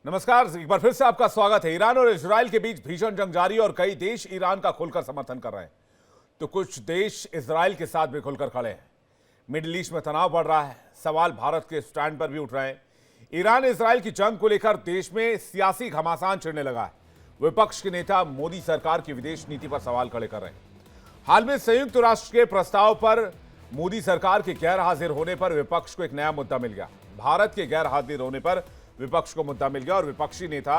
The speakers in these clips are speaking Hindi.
नमस्कार, एक बार फिर से आपका स्वागत है। ईरान और इजराइल के बीच भीषण जंग जारी और कई देश ईरान का खुलकर समर्थन कर रहे हैं, तो कुछ देश इजराइल के साथ भी खुलकर खड़े हैं। मिडिल ईस्ट में तनाव बढ़ रहा है, सवाल भारत के स्टैंड पर भी उठ रहे हैं। ईरान इजराइल की जंग को लेकर देश में सियासी घमासान छिड़ने लगा है। विपक्ष के नेता मोदी सरकार की विदेश नीति पर सवाल खड़े कर रहे हैं। हाल में संयुक्त राष्ट्र के प्रस्ताव पर मोदी सरकार के गैर हाजिर होने पर विपक्ष को एक नया मुद्दा मिल गया। भारत के गैर हाजिर होने पर विपक्ष को मुद्दा मिल गया और विपक्षी नेता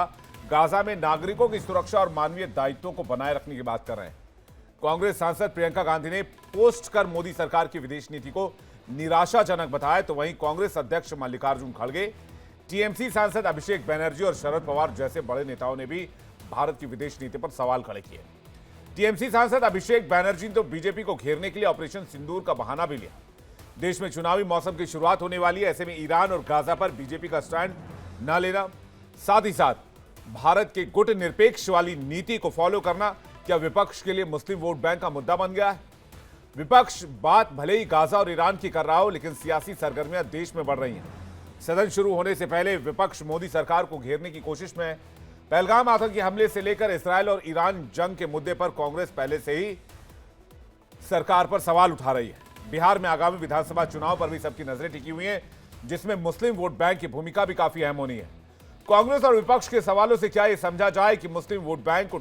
गाजा में नागरिकों की सुरक्षा और मानवीय दायित्वों को बनाए रखने की बात कर रहे हैं। कांग्रेस सांसद प्रियंका गांधी ने पोस्ट कर मोदी सरकार की विदेश नीति को निराशाजनक बताया, तो वहीं कांग्रेस अध्यक्ष मल्लिकार्जुन खड़गे, टीएमसी सांसद अभिषेक बनर्जी और शरद पवार जैसे बड़े नेताओं ने भी भारत की विदेश नीति पर सवाल खड़े किए। टीएमसी सांसद अभिषेक बनर्जी ने तो बीजेपी को घेरने के लिए ऑपरेशन सिंदूर का बहाना भी लिया। देश में चुनावी मौसम की शुरुआत होने वाली है, ऐसे में ईरान और गाजा पर बीजेपी का स्टैंड न लेना, साथ ही साथ भारत के गुट निरपेक्ष वाली नीति को फॉलो करना, क्या विपक्ष के लिए मुस्लिम वोट बैंक का मुद्दा बन गया है? विपक्ष बात भले ही गाजा और ईरान की कर रहा हो, लेकिन सियासी सरगर्मियां देश में बढ़ रही हैं। सदन शुरू होने से पहले विपक्ष मोदी सरकार को घेरने की कोशिश में है। पहलगाम आतंकी हमले से लेकर इसराइल और ईरान जंग के मुद्दे पर कांग्रेस पहले से ही सरकार पर सवाल उठा रही है। बिहार में आगामी विधानसभा चुनाव पर भी सबकी नजरें टिकी हुई हैं, जिसमें मुस्लिम वोट बैंक की भूमिका भी काफी अहम होनी है। कांग्रेस और विपक्ष के सवालों से क्या यह समझा जाए कि मुस्लिम वोट बैंक को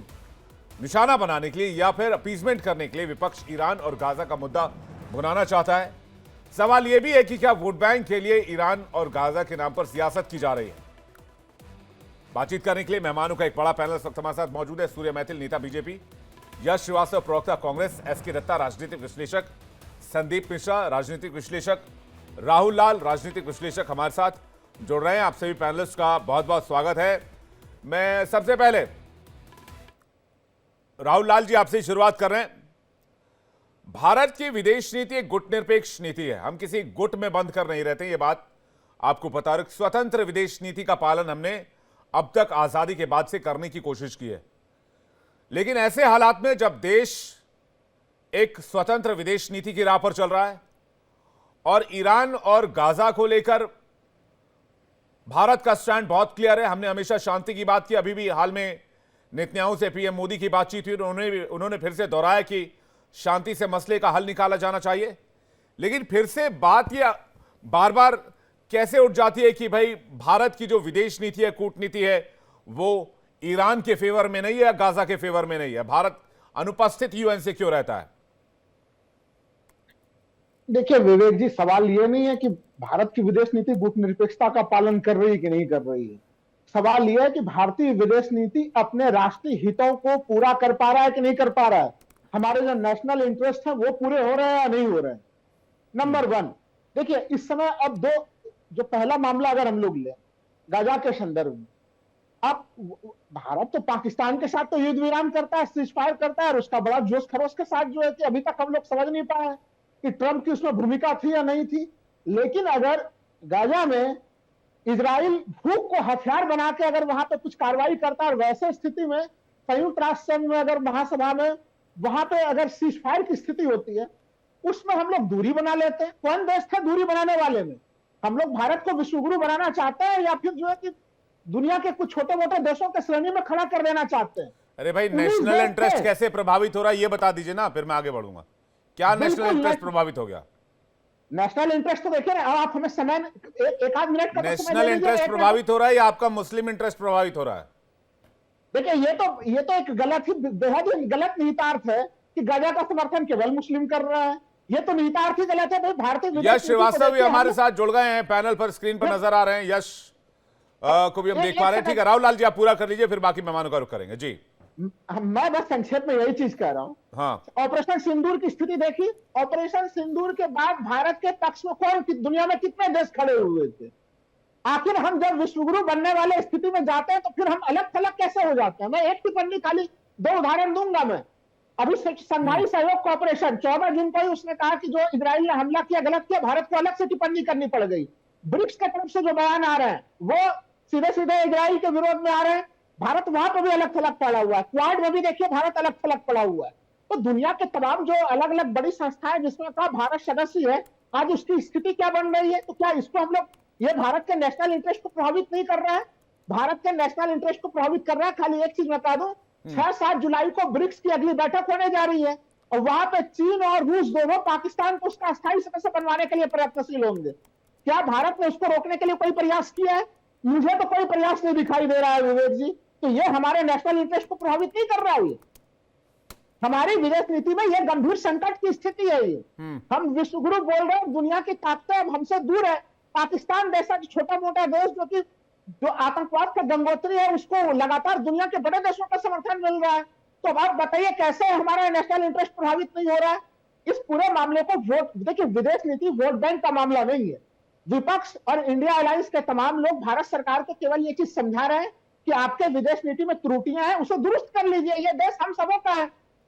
निशाना बनाने के लिए या फिर अपीजमेंट करने के लिए विपक्ष ईरान और गाजा का मुद्दा भुनाना चाहता है? सवाल यह भी है कि क्या वोट बैंक के लिए ईरान और गाजा के नाम पर सियासत की जा रही है? बातचीत करने के लिए मेहमानों का एक बड़ा पैनल इस वक्त हमारे साथ मौजूद है। सूर्य मैथिल, नेता बीजेपी; यश श्रीवास्तव, प्रवक्ता कांग्रेस; एसके दत्ता, राजनीतिक विश्लेषक; संदीप मिश्रा, राजनीतिक विश्लेषक; राहुल लाल, राजनीतिक विश्लेषक हमारे साथ जुड़ रहे हैं। आप सभी पैनलिस्ट का बहुत बहुत स्वागत है। मैं सबसे पहले राहुल लाल जी आपसे शुरुआत कर रहे हैं। भारत की विदेश नीति एक गुट निरपेक्ष नीति है, हम किसी गुट में बंद कर नहीं रहते, ये बात आपको पता है। स्वतंत्र विदेश नीति का पालन हमने अब तक आजादी के बाद से करने की कोशिश की है, लेकिन ऐसे हालात में जब देश एक स्वतंत्र विदेश नीति की राह पर चल रहा है और ईरान और गाजा को लेकर भारत का स्टैंड बहुत क्लियर है। हमने हमेशा शांति की बात की, अभी भी हाल में नेतन्याहू से पीएम मोदी की बातचीत हुई, उन्होंने फिर से दोहराया कि शांति से मसले का हल निकाला जाना चाहिए। लेकिन फिर से बात यह बार बार कैसे उठ जाती है कि भाई भारत की जो विदेश नीति है, कूटनीति है, वो ईरान के फेवर में नहीं है या गाजा के फेवर में नहीं है। भारत अनुपस्थित यूएन से क्यों रहता है? देखिए विवेक जी, सवाल ये नहीं है कि भारत की विदेश नीति गुट निरपेक्षता का पालन कर रही है कि नहीं कर रही है। सवाल यह है कि भारतीय विदेश नीति अपने राष्ट्रीय हितों को पूरा कर पा रहा है कि नहीं कर पा रहा है। हमारे जो नेशनल इंटरेस्ट है वो पूरे हो रहे हैं या नहीं हो रहे हैं। नंबर वन, देखिए इस समय अब दो, जो पहला मामला अगर हम लोग लें गाजा के संदर्भ में, अब भारत तो पाकिस्तान के साथ तो युद्ध विराम करता है, सीज फायर करता है, और उसका बड़ा जोश खरोश के साथ जो है कि अभी तक हम लोग समझ नहीं पाए कि ट्रंप की उसमें भूमिका थी या नहीं थी। लेकिन अगर गाजा में इजराइल भूख को हथियार बना के अगर वहां पे कुछ कार्रवाई करता है, और वैसे स्थिति में संयुक्त राष्ट्र संघ में अगर महासभा में वहां पे अगर सीज फायर की स्थिति होती है, उसमें हम लोग दूरी बना लेते हैं। कौन देश था दूरी बनाने वाले में? हम लोग भारत को विश्वगुरु बनाना चाहते हैं या फिर जो है कि दुनिया के कुछ छोटे मोटे देशों के श्रेणी में खड़ा कर देना चाहते हैं? अरे भाई, नेशनल इंटरेस्ट कैसे प्रभावित हो रहा है ये बता दीजिए ना, फिर मैं आगे बढ़ूंगा। क्या नेशनल इंटरेस्ट प्रभावित हो गया? नेशनल इंटरेस्ट तो देखिए ना, आप हमें समय एक आध मिनट का नेशनल इंटरेस्ट प्रभावित हो रहा है या आपका मुस्लिम इंटरेस्ट प्रभावित हो रहा है? देखिए ये तो एक गलत ही, बेहद ही गलत निहितार्थ है कि गाजा का समर्थन केवल मुस्लिम कर रहा है। ये तो निहितार्थ ही गलत है भाई। भारतीय यश श्रीवास्तव भी हमारे साथ जुड़ गए हैं, पैनल पर स्क्रीन पर नजर आ रहे हैं। यश को भी हम देख पा रहे हैं। ठीक है, राहुल लाल जी आप पूरा कर लीजिए, फिर बाकी मेहमानों का रुख करेंगे। जी, मैं बस संक्षेप में यही चीज कह रहा हूं। हाँ, ऑपरेशन सिंदूर की स्थिति देखी। ऑपरेशन सिंदूर के बाद भारत के पक्ष में कौन, दुनिया में कितने देश खड़े हुए थे? आखिर हम जब विश्वगुरु बनने वाले स्थिति में जाते हैं तो फिर हम अलग थलग कैसे हो जाते हैं? मैं एक टिप्पणी, खाली दो उदाहरण दूंगा मैं। अभी संघाई सहयोग कॉर्पोरेशन 14 जून को ही उसने कहा कि जो इजराइल ने हमला किया गलत किया, भारत को अलग से टिप्पणी करनी पड़ गई। ब्रिक्स की तरफ से जो बयान आ रहे हैं वो सीधे सीधे इजराइल के विरोध में आ रहे हैं। भारत वहां पर भी अलग थलग पड़ा हुआ है। क्वाड में भी देखिए भारत अलग थलग पड़ा हुआ है। तो दुनिया के तमाम जो अलग अलग बड़ी संस्थाएं जिसमें का भारत सदस्य है, आज उसकी स्थिति क्या बन रही है? तो क्या इसको हम लोग, ये भारत के नेशनल इंटरेस्ट को प्रभावित नहीं कर रहा है? भारत के नेशनल इंटरेस्ट को प्रभावित कर रहा है। खाली एक चीज बता दूं, 6-7 जुलाई को ब्रिक्स की अगली बैठक होने जा रही है और वहां पे चीन और रूस दोनों पाकिस्तान को उसका अस्थायी सदस्य बनवाने के लिए प्रयत्नशील होंगे। क्या भारत ने उसको रोकने के लिए कोई प्रयास किया है? मुझे तो कोई प्रयास नहीं दिखाई दे रहा है विवेक जी। तो ये हमारे नेशनल इंटरेस्ट को प्रभावित नहीं कर रहा है। ये हमारी विदेश नीति में यह गंभीर संकट की स्थिति है। ये हम विश्वगुरु बोल रहे हैं, दुनिया की ताकतें अब हमसे दूर है। पाकिस्तान जैसा छोटा मोटा देश जो आतंकवाद का गंगोत्री है, उसको लगातार दुनिया के बड़े देशों का समर्थन मिल रहा है। तो अब आप बताइए कैसे हमारा नेशनल इंटरेस्ट प्रभावित नहीं हो रहा है? इस पूरे मामले को वोट, देखिए विदेश नीति वोट बैंक का मामला नहीं है। विपक्ष और इंडिया अलायंस के तमाम लोग भारत सरकार को केवल ये चीज समझा रहे हैं कि आपके विदेश नीति में त्रुटियां हैं, उसे दुरुस्त कर लीजिए। ये देश हम सबों का है।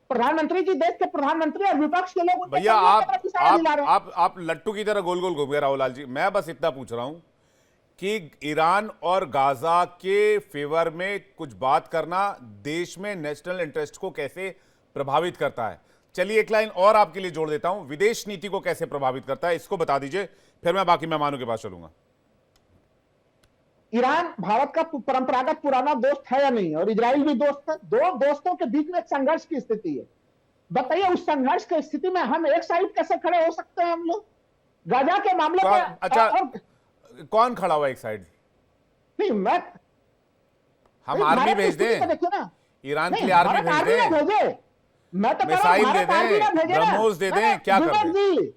प्रधानमंत्री जी, देश के प्रधानमंत्री और विपक्ष के लोग भैया आप लट्टू की तरह गोल गोल घूम गए राहुल लाल जी। मैं बस इतना पूछ रहा हूं कि ईरान और गाजा के फेवर में कुछ बात करना देश में नेशनल इंटरेस्ट को कैसे प्रभावित करता है। चलिए एक लाइन और आपके लिए जोड़ देता हूं, विदेश नीति को कैसे प्रभावित करता है, इसको बता दीजिए, फिर मैं बाकी मेहमानों के पास चलूंगा। ईरान भारत का परंपरागत पुराना दोस्त है या नहीं, और इजराइल भी दोस्त है। दो दोस्तों के बीच में एक संघर्ष की स्थिति है। बताइए उस संघर्ष की स्थिति में हम एक साइड कैसे खड़े हो सकते हैं? हम लोग गाजा के मामले में अच्छा कौन खड़ा हुआ एक साइड? नहीं, हम आर्मी भेज दें, देखिए ना, ईरान के लिए आर्मी भेज दें, मैं तो मिसाइल दे दें, ब्रह्मोस दे दें, क्या कर दें?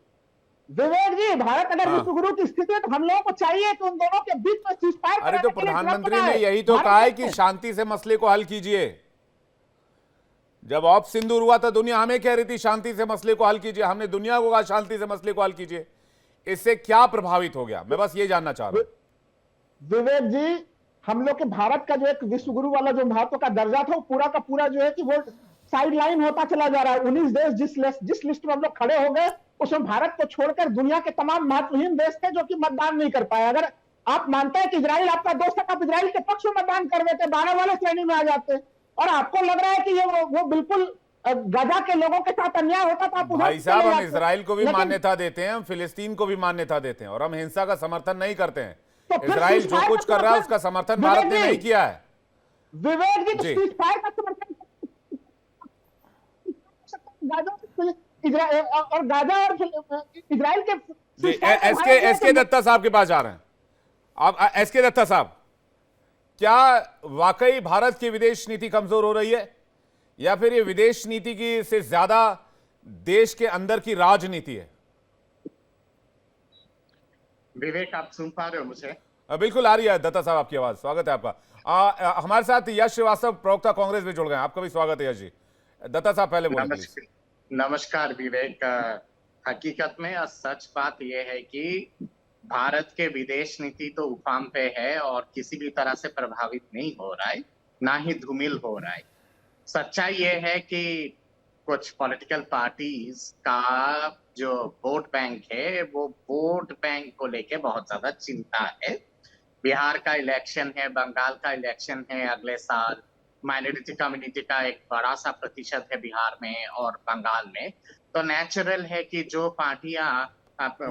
विवेक जी, भारत अगर विश्वगुरु की स्थिति है तो हम लोगों को चाहिए कि उन दोनों के बीच में सीजफायर। अरे तो प्रधानमंत्री ने यही तो कहा है कि शांति से मसले को हल कीजिए। जब ऑप सिंदूर हुआ था दुनिया हमें कह रही थी शांति से मसले को हल कीजिए, हमने दुनिया को कहा शांति से मसले को हल कीजिए। इससे क्या प्रभावित हो गया, मैं बस ये जानना चाह रहा हूं। विवेक जी, हम लोग के भारत का जो एक विश्वगुरु वाला जो महत्व का दर्जा था, वो पूरा का पूरा जो है कि वो साइड लाइन होता चला जा रहा है। 19 देश जिस लिस्ट में हम लोग खड़े हो गए, उसमें भारत को छोड़कर दुनिया के तमाम महत्वहीन देश थे जो कि मतदान नहीं कर पाए। अगर आप मानते हैं कि इजराइल आपका दोस्त है, आप इजराइल के पक्ष में मतदान कर देते, 12 वाले श्रेणी में आ जाते। और आपको लग रहा है कि ये वो बिल्कुल गाजा के लोगों के साथ अन्याय होता था। भाई साहब, हम इजराइल को भी मान्यता देते हैं, हम फिलिस्तीन को भी मान्यता देते हैं, और हम हिंसा का समर्थन नहीं करते हैं। तो इजराइल जो कुछ कर रहा है उसका समर्थन भारत ने नहीं किया है। विवेक जी, सीजफायर का समर्थन और गाजा और इजराइल के एसके दत्ता साहब के पास जा रहे हैं। आप एसके दत्ता साहब, क्या वाकई भारत की विदेश नीति कमजोर हो रही है, या फिर ये विदेश नीति की से ज्यादा देश के अंदर की राजनीति है? विवेक, आप सुन पा रहे हो मुझे? बिल्कुल आ रही है दत्ता साहब आपकी आवाज। स्वागत है आपका। हमारे साथ यश श्रीवास्तव, प्रवक्ता कांग्रेस में जुड़ गए हैं। आपका भी स्वागत है यश जी। दत्ता साहब पहले बोलिए। नमस्कार विवेक। हकीकत में सच बात यह है कि भारत के विदेश नीति तो उफान पे है और किसी भी तरह से प्रभावित नहीं हो रहा है, ना ही धूमिल हो रहा है। सच्चाई यह है कि कुछ पॉलिटिकल पार्टीज का जो वोट बैंक है, वो वोट बैंक को लेके बहुत ज्यादा चिंता है। बिहार का इलेक्शन है, बंगाल का इलेक्शन है अगले साल, माइनॉरिटी कम्युनिटी का एक बड़ा सा प्रतिशत है बिहार में और बंगाल में। तो नेचुरल है कि जो पार्टियां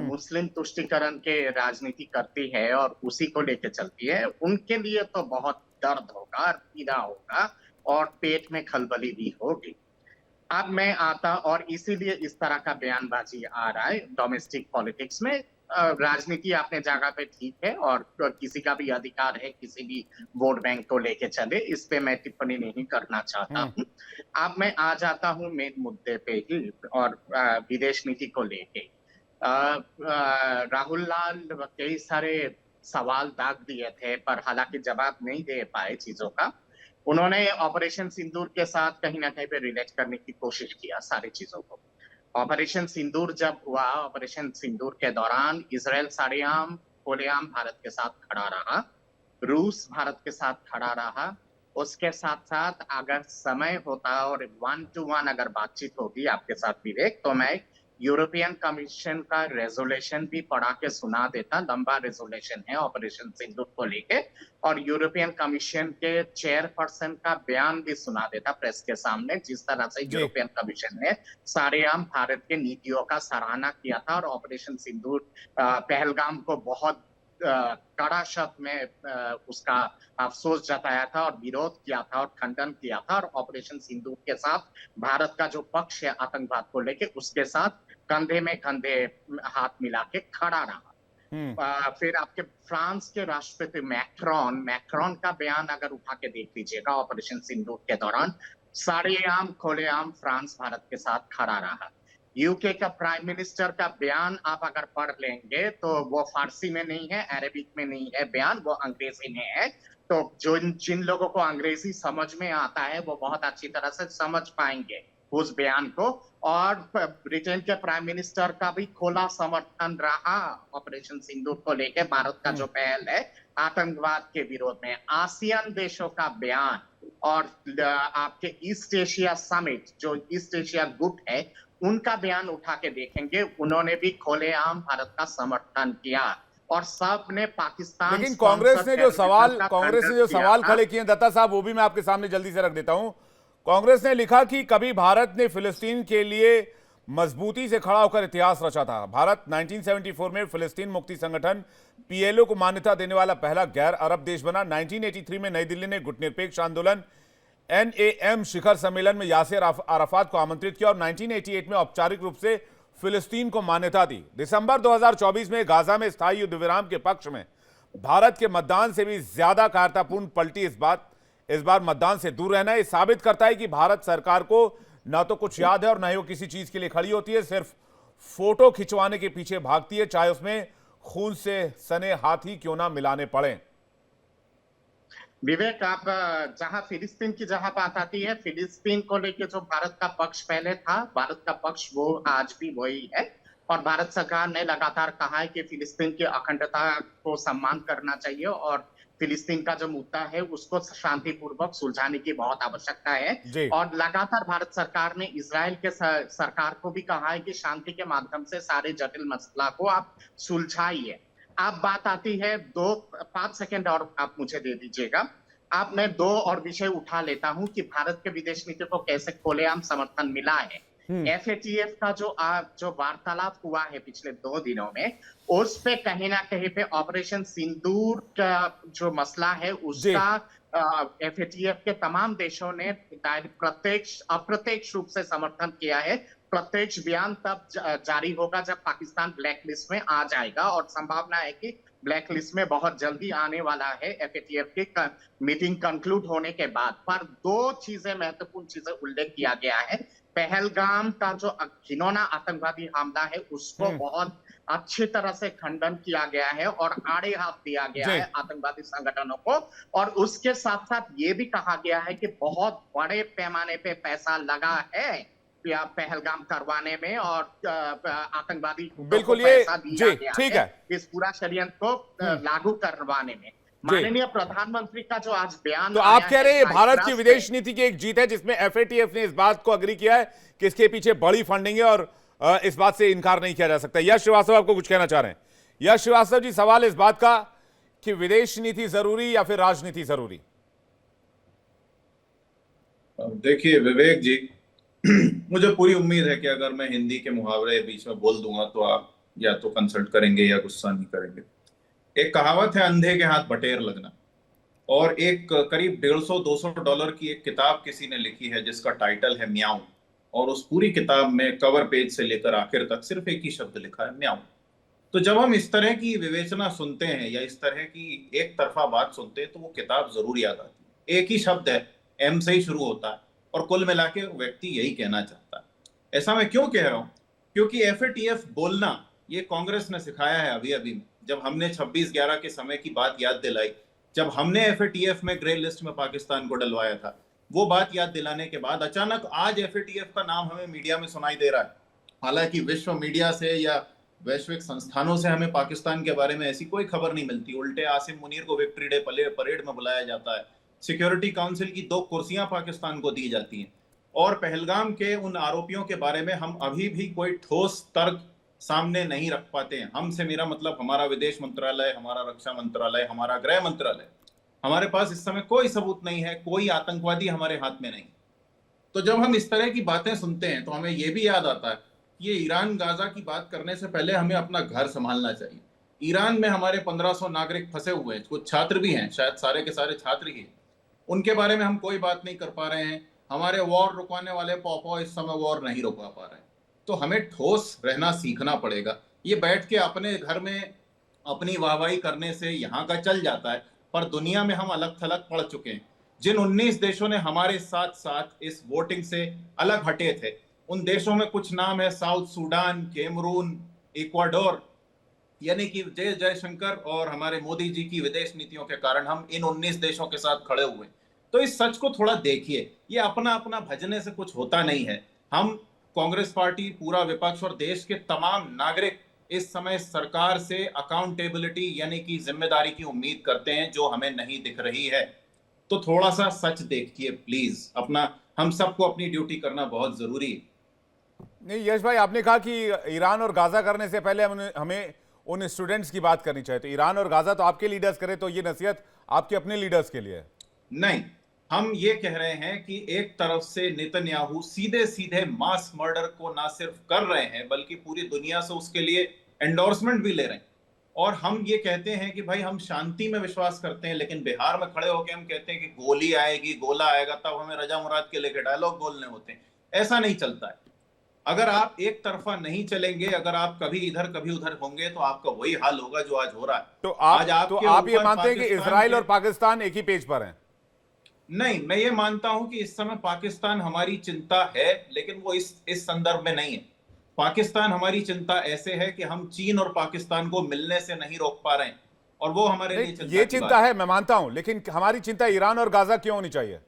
मुस्लिम तुष्टीकरण के राजनीति करती है और उसी को लेके चलती है, उनके लिए तो बहुत दर्द होगा, पीड़ा होगा और पेट में खलबली भी होगी। अब मैं आता, और इसीलिए इस तरह का बयानबाजी आ रहा है डोमेस्टिक पॉलिटिक्स में। राजनीति अपने जगह पे ठीक है और किसी का भी अधिकार है किसी भी वोट बैंक को लेके चले, इस पे मैं टिप्पणी नहीं करना चाहता हूँ। अब मैं आ जाता हूँ मेन मुद्दे पे ही, और विदेश नीति को लेके राहुल लाल कई सारे सवाल दाग दिए थे, पर हालांकि जवाब नहीं दे पाए चीजों का। उन्होंने ऑपरेशन सिंदूर के साथ कहीं ना कहीं पे रिलेट करने की कोशिश किया सारी चीजों को। ऑपरेशन सिंदूर जब हुआ, ऑपरेशन सिंदूर के दौरान इजराइल सरेआम खुलेआम भारत के साथ खड़ा रहा, रूस भारत के साथ खड़ा रहा। उसके साथ साथ अगर समय होता और 1 to 1 अगर बातचीत होगी आपके साथ विवेक, तो मैं यूरोपियन कमीशन का रेजोल्यूशन भी पढ़ा के सुना देता। लंबा रेजोल्यूशन है ऑपरेशन सिंदूर को लेके, और यूरोपियन कमीशन के चेयरपर्सन का बयान भी सुना देता प्रेस के सामने, जिस तरह से यूरोपियन कमीशन ने सरेआम भारत के नीतियों का सराहना किया था और ऑपरेशन सिंदूर पहलगाम को बहुत कड़ा शब्द में उसका अफसोस जताया था और विरोध किया था और खंडन किया था, और ऑपरेशन सिंदूर के साथ भारत का जो पक्ष है आतंकवाद को लेके, उसके साथ कंधे में कंधे हाथ मिला के खड़ा रहा। फिर आपके फ्रांस के राष्ट्रपति मैक्रोन का बयान अगर उठा के देख लीजिएगा ऑपरेशन सिंदूर के दौरान, सरेआम खुलेआम फ्रांस भारत के साथ खड़ा रहा। यूके का प्राइम मिनिस्टर का बयान आप अगर पढ़ लेंगे तो वो फारसी में नहीं है, अरेबिक में नहीं है बयान, वो अंग्रेजी में है। तो जिन लोगों को अंग्रेजी समझ में आता है वो बहुत अच्छी तरह से समझ पाएंगे उस बयान को। और ब्रिटेन के प्राइम मिनिस्टर का भी खुला समर्थन रहा ऑपरेशन सिंदूर को लेकर, भारत का जो पहल है आतंकवाद के विरोध में। आसियान देशों का बयान और आपके ईस्ट एशिया समिट, जो ईस्ट एशिया गुट है, उनका बयान उठा के देखेंगे, उन्होंने भी खुलेआम भारत का समर्थन किया और सब ने पाकिस्तान। लेकिन कांग्रेस ने जो सवाल खड़े किए दत्ता साहब, वो भी मैं आपके सामने जल्दी से रख देता हूं। कांग्रेस ने लिखा कि कभी भारत ने फिलिस्तीन के लिए मजबूती से खड़ा होकर इतिहास रचा था। भारत 1974 में फिलिस्तीन मुक्ति संगठन पीएलओ को मान्यता देने वाला पहला गैर अरब देश बना। 1983 में नई दिल्ली ने गुटनिरपेक्ष आंदोलन NAM शिखर सम्मेलन में यासिर अराफात को आमंत्रित किया और 1988 में औपचारिक रूप से फिलिस्तीन को मान्यता दी। दिसंबर 2024 में गाजा में स्थायी युद्ध विराम के पक्ष में भारत के मतदान से भी ज्यादा कायरतापूर्ण पलटी इस बार मतदान से दूर रहना। यह साबित करता है कि भारत सरकार को ना तो कुछ याद है और ना ही वो किसी चीज के लिए खड़ी होती है, सिर्फ फोटो खिंचवाने के पीछे भागती है, चाहे उसमें खून से सने हाथ ही क्यों ना मिलाने पड़े। विवेक, आप जहां फिलिस्तीन की जहां बात आती है, फिलिस्तीन को लेकर जो भारत का पक्ष पहले था, भारत का पक्ष वो आज भी वही है। और भारत सरकार ने लगातार कहा है कि फिलिस्तीन की अखंडता को सम्मान करना चाहिए और फिलिस्तीन का जो मुद्दा है उसको शांतिपूर्वक सुलझाने की बहुत आवश्यकता है। और लगातार भारत सरकार ने इजराइल के सरकार को भी कहा है कि शांति के माध्यम से सारे जटिल मसला को आप सुलझाइए। अब बात आती है 5 सेकंड और आप मुझे दे दीजिएगा। आप मैं 2 और विषय उठा लेता हूं कि भारत के विदेश नीति को कैसे खुलेआम समर्थन मिला है। FATF का जो वार्तालाप हुआ है पिछले 2 दिनों में, उस पे कहीं ना कहीं पे ऑपरेशन सिंदूर का जो मसला है उसका FATF के तमाम देशों ने प्रत्यक्ष अप्रत्यक्ष रूप से समर्थन किया है। प्रत्यक्ष बयान तब जारी होगा जब पाकिस्तान ब्लैक लिस्ट में आ जाएगा, और संभावना है कि ब्लैक लिस्ट में बहुत जल्दी आने वाला है FATF की मीटिंग कंक्लूड होने के बाद। पर 2 चीजें महत्वपूर्ण चीजें उल्लेख किया गया है। पहलगाम का जो घिनौना आतंकवादी हमला है उसको बहुत अच्छी तरह से खंडन किया गया है और आड़े हाथ दिया गया है आतंकवादी संगठनों को। और उसके साथ साथ ये भी कहा गया है कि बहुत बड़े पैमाने पे पैसा लगा है पहलगाम करवाने में और आतंकवादी बिल्कुल ये ठीक है इस पूरा षड्यंत्र को लागू करवाने में। माननीय प्रधानमंत्री का जो आज बयान, तो आप कह रहे हैं भारत की विदेश नीति की एक जीत है जिसमें FATF ने इस बात को अग्री किया है कि इसके पीछे बड़ी फंडिंग है और इस बात से इनकार नहीं किया जा सकता। यश श्रीवास्तव आपको कुछ कहना चाह रहे हैं? यश श्रीवास्तव जी, सवाल इस बात का कि विदेश नीति जरूरी या फिर राजनीति जरूरी? देखिए विवेक जी, मुझे पूरी उम्मीद है कि अगर मैं हिंदी के मुहावरे बीच में बोल दूंगा तो आप या तो कंसल्ट करेंगे या गुस्सा नहीं करेंगे। एक कहावत है, अंधे के हाथ बटेर लगना, और एक करीब $150-200 की एक किताब किसी ने लिखी है जिसका टाइटल है म्याऊं, और उस पूरी किताब में कवर पेज से लेकर आखिर तक सिर्फ एक ही शब्द लिखा है, म्याऊं। तो जब हम इस तरह की विवेचना सुनते हैं या इस तरह की एक तरफा बात सुनते हैं तो वो किताब जरूर याद आती है। एक ही शब्द है, M से ही शुरू होता है, और कुल मिला के व्यक्ति यही कहना चाहता है। ऐसा मैं क्यों कह रहा हूं? क्योंकि FATF बोलना ये कांग्रेस ने सिखाया है अभी अभी। जब हमने 26/11 के समय की बात याद दिलाई, जब हमने FATF में ग्रे लिस्ट में पाकिस्तान को डलवाया था, वो बात याद दिलाने के बाद अचानक आज FATF का नाम हमें मीडिया में सुनाई दे रहा है। हालांकि विश्व मीडिया से या वैश्विक संस्थानों से हमें पाकिस्तान के बारे में ऐसी कोई खबर नहीं मिलती। उल्टे आसिम मुनीर को विक्ट्री डे परेड में बुलाया जाता है, सिक्योरिटी काउंसिल की 2 कुर्सियां पाकिस्तान को दी जाती हैं, और पहलगाम के उन आरोपियों के बारे में हम अभी भी कोई ठोस तर्क सामने नहीं रख पाते हैं। हमसे मेरा मतलब हमारा विदेश मंत्रालय, हमारा रक्षा मंत्रालय, हमारा गृह मंत्रालय, हमारे पास इस समय कोई सबूत नहीं है, कोई आतंकवादी हमारे हाथ में नहीं। तो जब हम इस तरह की बातें सुनते हैं तो हमें यह भी याद आता है कि ये ईरान गाजा की बात करने से पहले हमें अपना घर संभालना चाहिए। ईरान में हमारे 1500 नागरिक फंसे हुए हैं, कुछ छात्र भी हैं, शायद सारे के सारे छात्र ही हैं, उनके बारे में हम कोई बात नहीं कर पा रहे हैं। हमारे वॉर रुकवाने वाले पॉपो इस समय वॉर नहीं रुकवा पा रहे हैं। तो हमें ठोस रहना सीखना पड़ेगा। ये बैठ के अपने घर में अपनी वाहवाही करने से यहाँ का चल जाता है, पर दुनिया में हम अलग थलग पड़ चुके हैं। जिन 19 देशों ने हमारे साथ साथ इस वोटिंग से अलग हटे थे, उन देशों में कुछ नाम है साउथ सूडान, कैमरून, इक्वाडोर, यानी कि जय जयशंकर और हमारे मोदी जी की विदेश नीतियों के कारण हम इन 19 देशों के साथ खड़े हुए। तो इस सच को थोड़ा देखिए, ये अपना अपना भजने से कुछ होता नहीं है। हम कांग्रेस पार्टी, पूरा विपक्ष और देश के तमाम नागरिक इस समय सरकार से अकाउंटेबिलिटी यानी कि जिम्मेदारी की उम्मीद करते हैं, जो हमें नहीं दिख रही है। तो थोड़ा सा सच देखिए प्लीज। अपना हम सबको अपनी ड्यूटी करना बहुत जरूरी है। नहीं यश भाई, आपने कहा कि ईरान और गाजा करने से पहले हमें उन स्टूडेंट्स की बात करनी चाहिए। तो ईरान और गाजा तो आपके लीडर्स करे, तो ये नसीहत आपके अपने लीडर्स के लिए है? नहीं, हम ये कह रहे हैं कि एक तरफ से नेतन्याहू सीधे सीधे मास मर्डर को ना सिर्फ कर रहे हैं, बल्कि पूरी दुनिया से उसके लिए एंडोर्समेंट भी ले रहे हैं। और हम ये कहते हैं कि भाई हम शांति में विश्वास करते हैं, लेकिन बिहार में खड़े होकर हम कहते हैं कि गोली आएगी, गोला आएगा, तब हमें रजा मुराद के लेके डायलॉग बोलने होते हैं। ऐसा नहीं चलता है। अगर आप एक तरफा नहीं चलेंगे, अगर आप कभी इधर कभी उधर होंगे, तो आपका वही हाल होगा जो आज हो रहा है। तो आप ये मानते हैं कि इजराइल और पाकिस्तान एक ही पेज पर हैं? नहीं, मैं ये मानता हूं कि इस समय पाकिस्तान हमारी चिंता है, लेकिन वो इस संदर्भ में नहीं है। पाकिस्तान हमारी चिंता ऐसे है कि हम चीन और पाकिस्तान को मिलने से नहीं रोक पा रहे हैं, और वो हमारे लिए ये चिंता है, मैं मानता हूं, लेकिन हमारी चिंता ईरान और गाजा क्यों होनी चाहिए?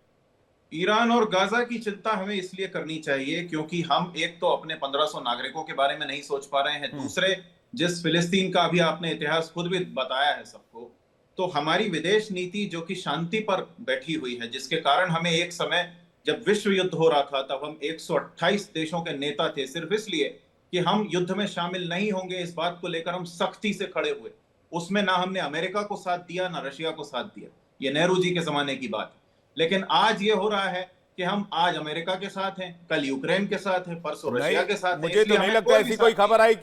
ईरान और गाजा की चिंता हमें इसलिए करनी चाहिए क्योंकि हम एक तो अपने 1500 नागरिकों के बारे में नहीं सोच पा रहे हैं, दूसरे जिस फिलिस्तीन का अभी आपने इतिहास खुद भी बताया है सबको, तो हमारी विदेश नीति जो कि शांति पर बैठी हुई है, जिसके कारण हमें एक समय जब विश्व युद्ध हो रहा था तब हम 128 देशों के नेता थे, सिर्फ इसलिए कि हम युद्ध में शामिल नहीं होंगे, इस बात को लेकर हम सख्ती से खड़े हुए। उसमें ना हमने अमेरिका को साथ दिया, ना रशिया को साथ दिया। ये नेहरू जी के जमाने की बात है। लेकिन आज ये हो रहा है कि हम आज अमेरिका के साथ हैं, कल यूक्रेन के साथ हैं, परसों रशिया के साथ हैं। मुझे तो नहीं लगता ऐसी कोई खबर आई।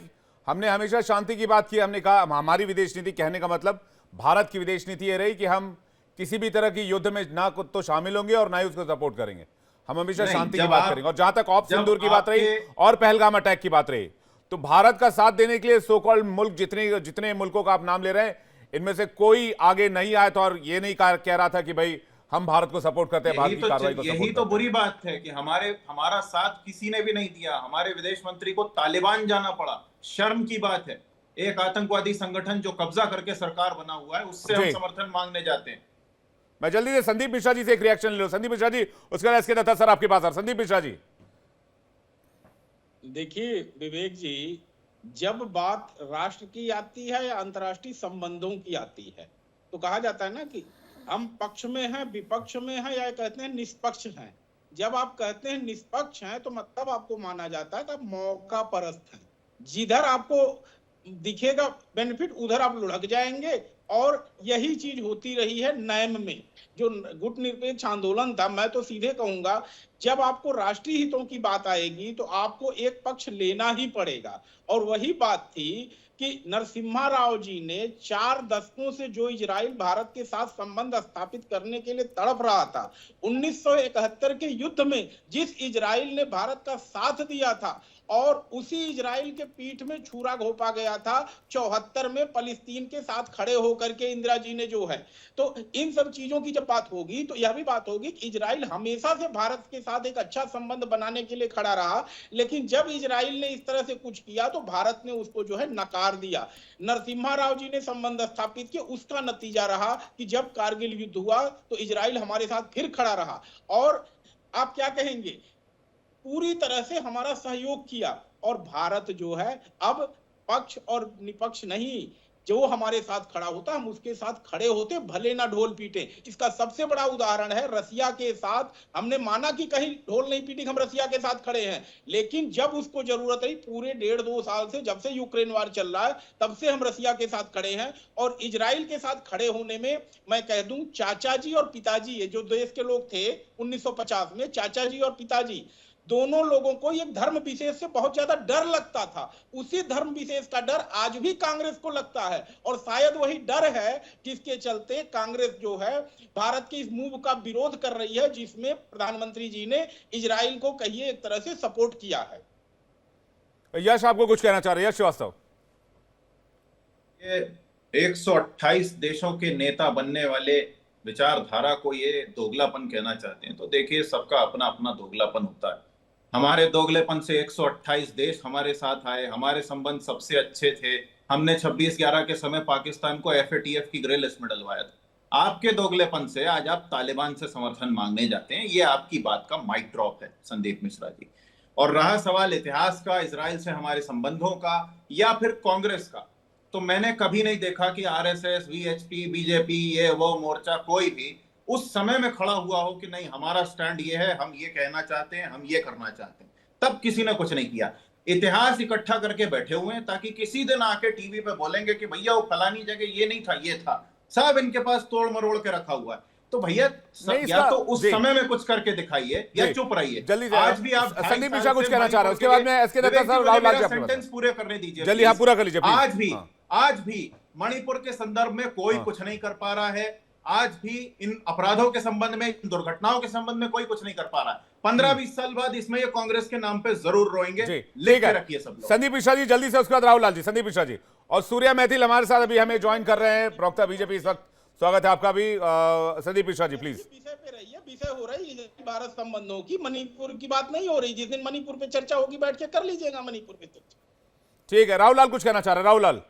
हमने हमेशा शांति की बात की। हमने कहा हमारी विदेश नीति, कहने का मतलब भारत की विदेश नीति ये रही कि हम किसी भी तरह की युद्ध में ना तो शामिल होंगे और ना ही उसको सपोर्ट करेंगे। हम हमेशा शांति की बात करेंगे। और जहां तक ऑप सिंदूर की बात रही और पहलगाम अटैक की बात रही, तो भारत का साथ देने के लिए सो कॉल्ड मुल्क, जितने मुल्कों का आप नाम ले रहे हैं, इनमें से कोई आगे नहीं आया था और ये नहीं कह रहा था कि भाई हम भारत को सपोर्ट करते हैं, भारत की कार्रवाई को सपोर्ट करते हैं। यही तो बुरी बात है कि हमारा साथ किसी ने भी नहीं दिया। हमारे विदेश मंत्री को तालिबान जाना पड़ा। शर्म की बात है, एक आतंकवादी संगठन जो कब्जा करके सरकार बना हुआ है, उससे हम समर्थन मांगने जाते हैं। मैं जल्दी से संदीप मिश्रा जी से एक रिएक्शन ले लो। संदीप मिश्रा जी, उसके बाद इसके दत्ता सर आपके पास। संदीप मिश्रा जी, देखिए विवेक जी, जब बात राष्ट्र की आती है या अंतर्राष्ट्रीय संबंधों की आती है, तो कहा जाता है ना कि हम पक्ष में हैं, विपक्ष में हैं, या कहते हैं निष्पक्ष हैं। जब आप कहते हैं निष्पक्ष हैं, तो मतलब आपको माना जाता है कि आप मौका परस्त हैं। जिधर आपको दिखेगा बेनिफिट, उधर आप लुढ़क जाएंगे। और यही चीज होती रही है नैम में, जो गुटनिरपेक्ष आंदोलन था। मैं तो सीधे कहूंगा, जब आपको राष्ट्रीय हितों की बात आएगी तो आपको एक पक्ष लेना ही पड़ेगा। और वही बात थी कि नरसिम्हा राव जी ने 4 दशकों से जो इजराइल भारत के साथ संबंध स्थापित करने के लिए तड़प रहा था, 1971 के युद्ध में जिस इजराइल ने भारत का साथ दिया था, और उसी इजराइल के पीठ में छुरा घोंपा गया था 74 में फलस्तीन के साथ खड़े होकर के इंदिरा जी ने, जो है। तो इन सब चीजों की जब बात होगी तो यह भी बात होगी कि इजराइल हमेशा से भारत के साथ एक अच्छा संबंध बनाने के लिए खड़ा रहा, लेकिन जब इजराइल ने इस तरह से कुछ किया तो भारत ने उसको जो है नकार दिया। नरसिम्हा राव जी ने संबंध स्थापित किया, उसका नतीजा रहा कि जब कारगिल युद्ध हुआ तो इजराइल हमारे साथ फिर खड़ा रहा। और आप क्या कहेंगे, पूरी तरह से हमारा सहयोग किया। और भारत जो है अब पक्ष और निपक्ष नहीं, जो हमारे साथ खड़ा होता हम उसके साथ खड़े होते, भले ना ढोल पीटे। इसका सबसे बड़ा उदाहरण है रसिया के साथ। हमने माना कि कहीं ढोल नहीं पीटी, हम रसिया के साथ खड़े हैं, लेकिन जब उसको जरूरत रही, पूरे 1.5-2 साल से, जब से यूक्रेन वार चल रहा है, तब से हम रसिया के साथ खड़े हैं। और इजराइल के साथ खड़े होने में मैं कह दूं, चाचा जी और पिताजी, ये जो देश के लोग थे 1950 में, चाचा जी और पिताजी, दोनों लोगों को एक धर्म विशेष से बहुत ज्यादा डर लगता था। उसी धर्म विशेष का डर आज भी कांग्रेस को लगता है, और शायद वही डर है जिसके चलते कांग्रेस जो है भारत के इस मूव का विरोध कर रही है, जिसमें प्रधानमंत्री जी ने इजराइल को कहिए एक तरह से सपोर्ट किया है। यश, आपको कुछ कहना चाह रहे हैं? यश श्रीवास्तव। ये 128 देशों के नेता बनने वाले विचारधारा को ये दोगलापन कहना चाहते हैं, तो देखिए सबका अपना अपना दोगलापन होता है। हमारे दोगलेपन से 128 देश हमारे साथ आए, हमारे संबंध सबसे अच्छे थे, हमने 26/11 के समय पाकिस्तान को FATF की ग्रे लिस्ट में डलवाया था। आपके दोगलेपन से आज आप तालिबान से समर्थन मांगने जाते हैं, ये आपकी बात का माइक ड्रॉप है संदीप मिश्रा जी। और रहा सवाल इतिहास का, इजराइल से हमारे संबंधों का या फिर कांग्रेस का, तो मैंने कभी नहीं देखा कि RSS, VHP, BJP, ये वो मोर्चा कोई भी उस समय में खड़ा हुआ हो कि नहीं हमारा स्टैंड ये है, हम ये कहना चाहते हैं, हम ये करना चाहते हैं। तब किसी ने कुछ नहीं किया। इतिहास इकट्ठा करके बैठे हुए हैं ताकि किसी दिन आके टीवी पे बोलेंगे कि भैया वो फलानी जगह ये नहीं था, ये था। सब इनके पास तोड़ मरोड़ के रखा हुआ है। तो भैया या तो उस समय में कुछ करके दिखाइए या चुप रहिए। जल्दी आज भी आप संदीप मिश्रा कुछ कहना चाह रहे हैं, उसके बाद में एसके दत्ता साहब, राहुल लाल जी सेंटेंस पूरे करने दीजिए जल्दी। हाँ, पूरा कर लीजिए। आज भी मणिपुर के संदर्भ में कोई कुछ नहीं कर पा रहा है। आज भी इन अपराधों के संबंध में, इन दुर्घटनाओं के संबंध में कोई कुछ नहीं कर पा रहा है। 15-20 साल बाद इसमें ये कांग्रेस के नाम पे जरूर रोएंगे। लेकर रखिए सब लोग। संदीप मिश्रा जी जल्दी से, उसके बाद राहुल लाल जी। संदीप मिश्रा जी और सूर्या मैथिल हमारे साथ अभी हमें ज्वाइन कर रहे हैं, प्रवक्ता बीजेपी इस वक्त। स्वागत है आपका भी। संदीप मिश्रा जी प्लीज। विषय पे रहिए। विषय हो रही है भारत संबंधों की, मणिपुर की बात नहीं हो रही। जिस दिन मणिपुर पे चर्चा होगी बैठ के कर लीजिएगा मणिपुर पे चर्चा। ठीक है, राहुल लाल कुछ कहना चाह रहे हैं। राहुल लाल।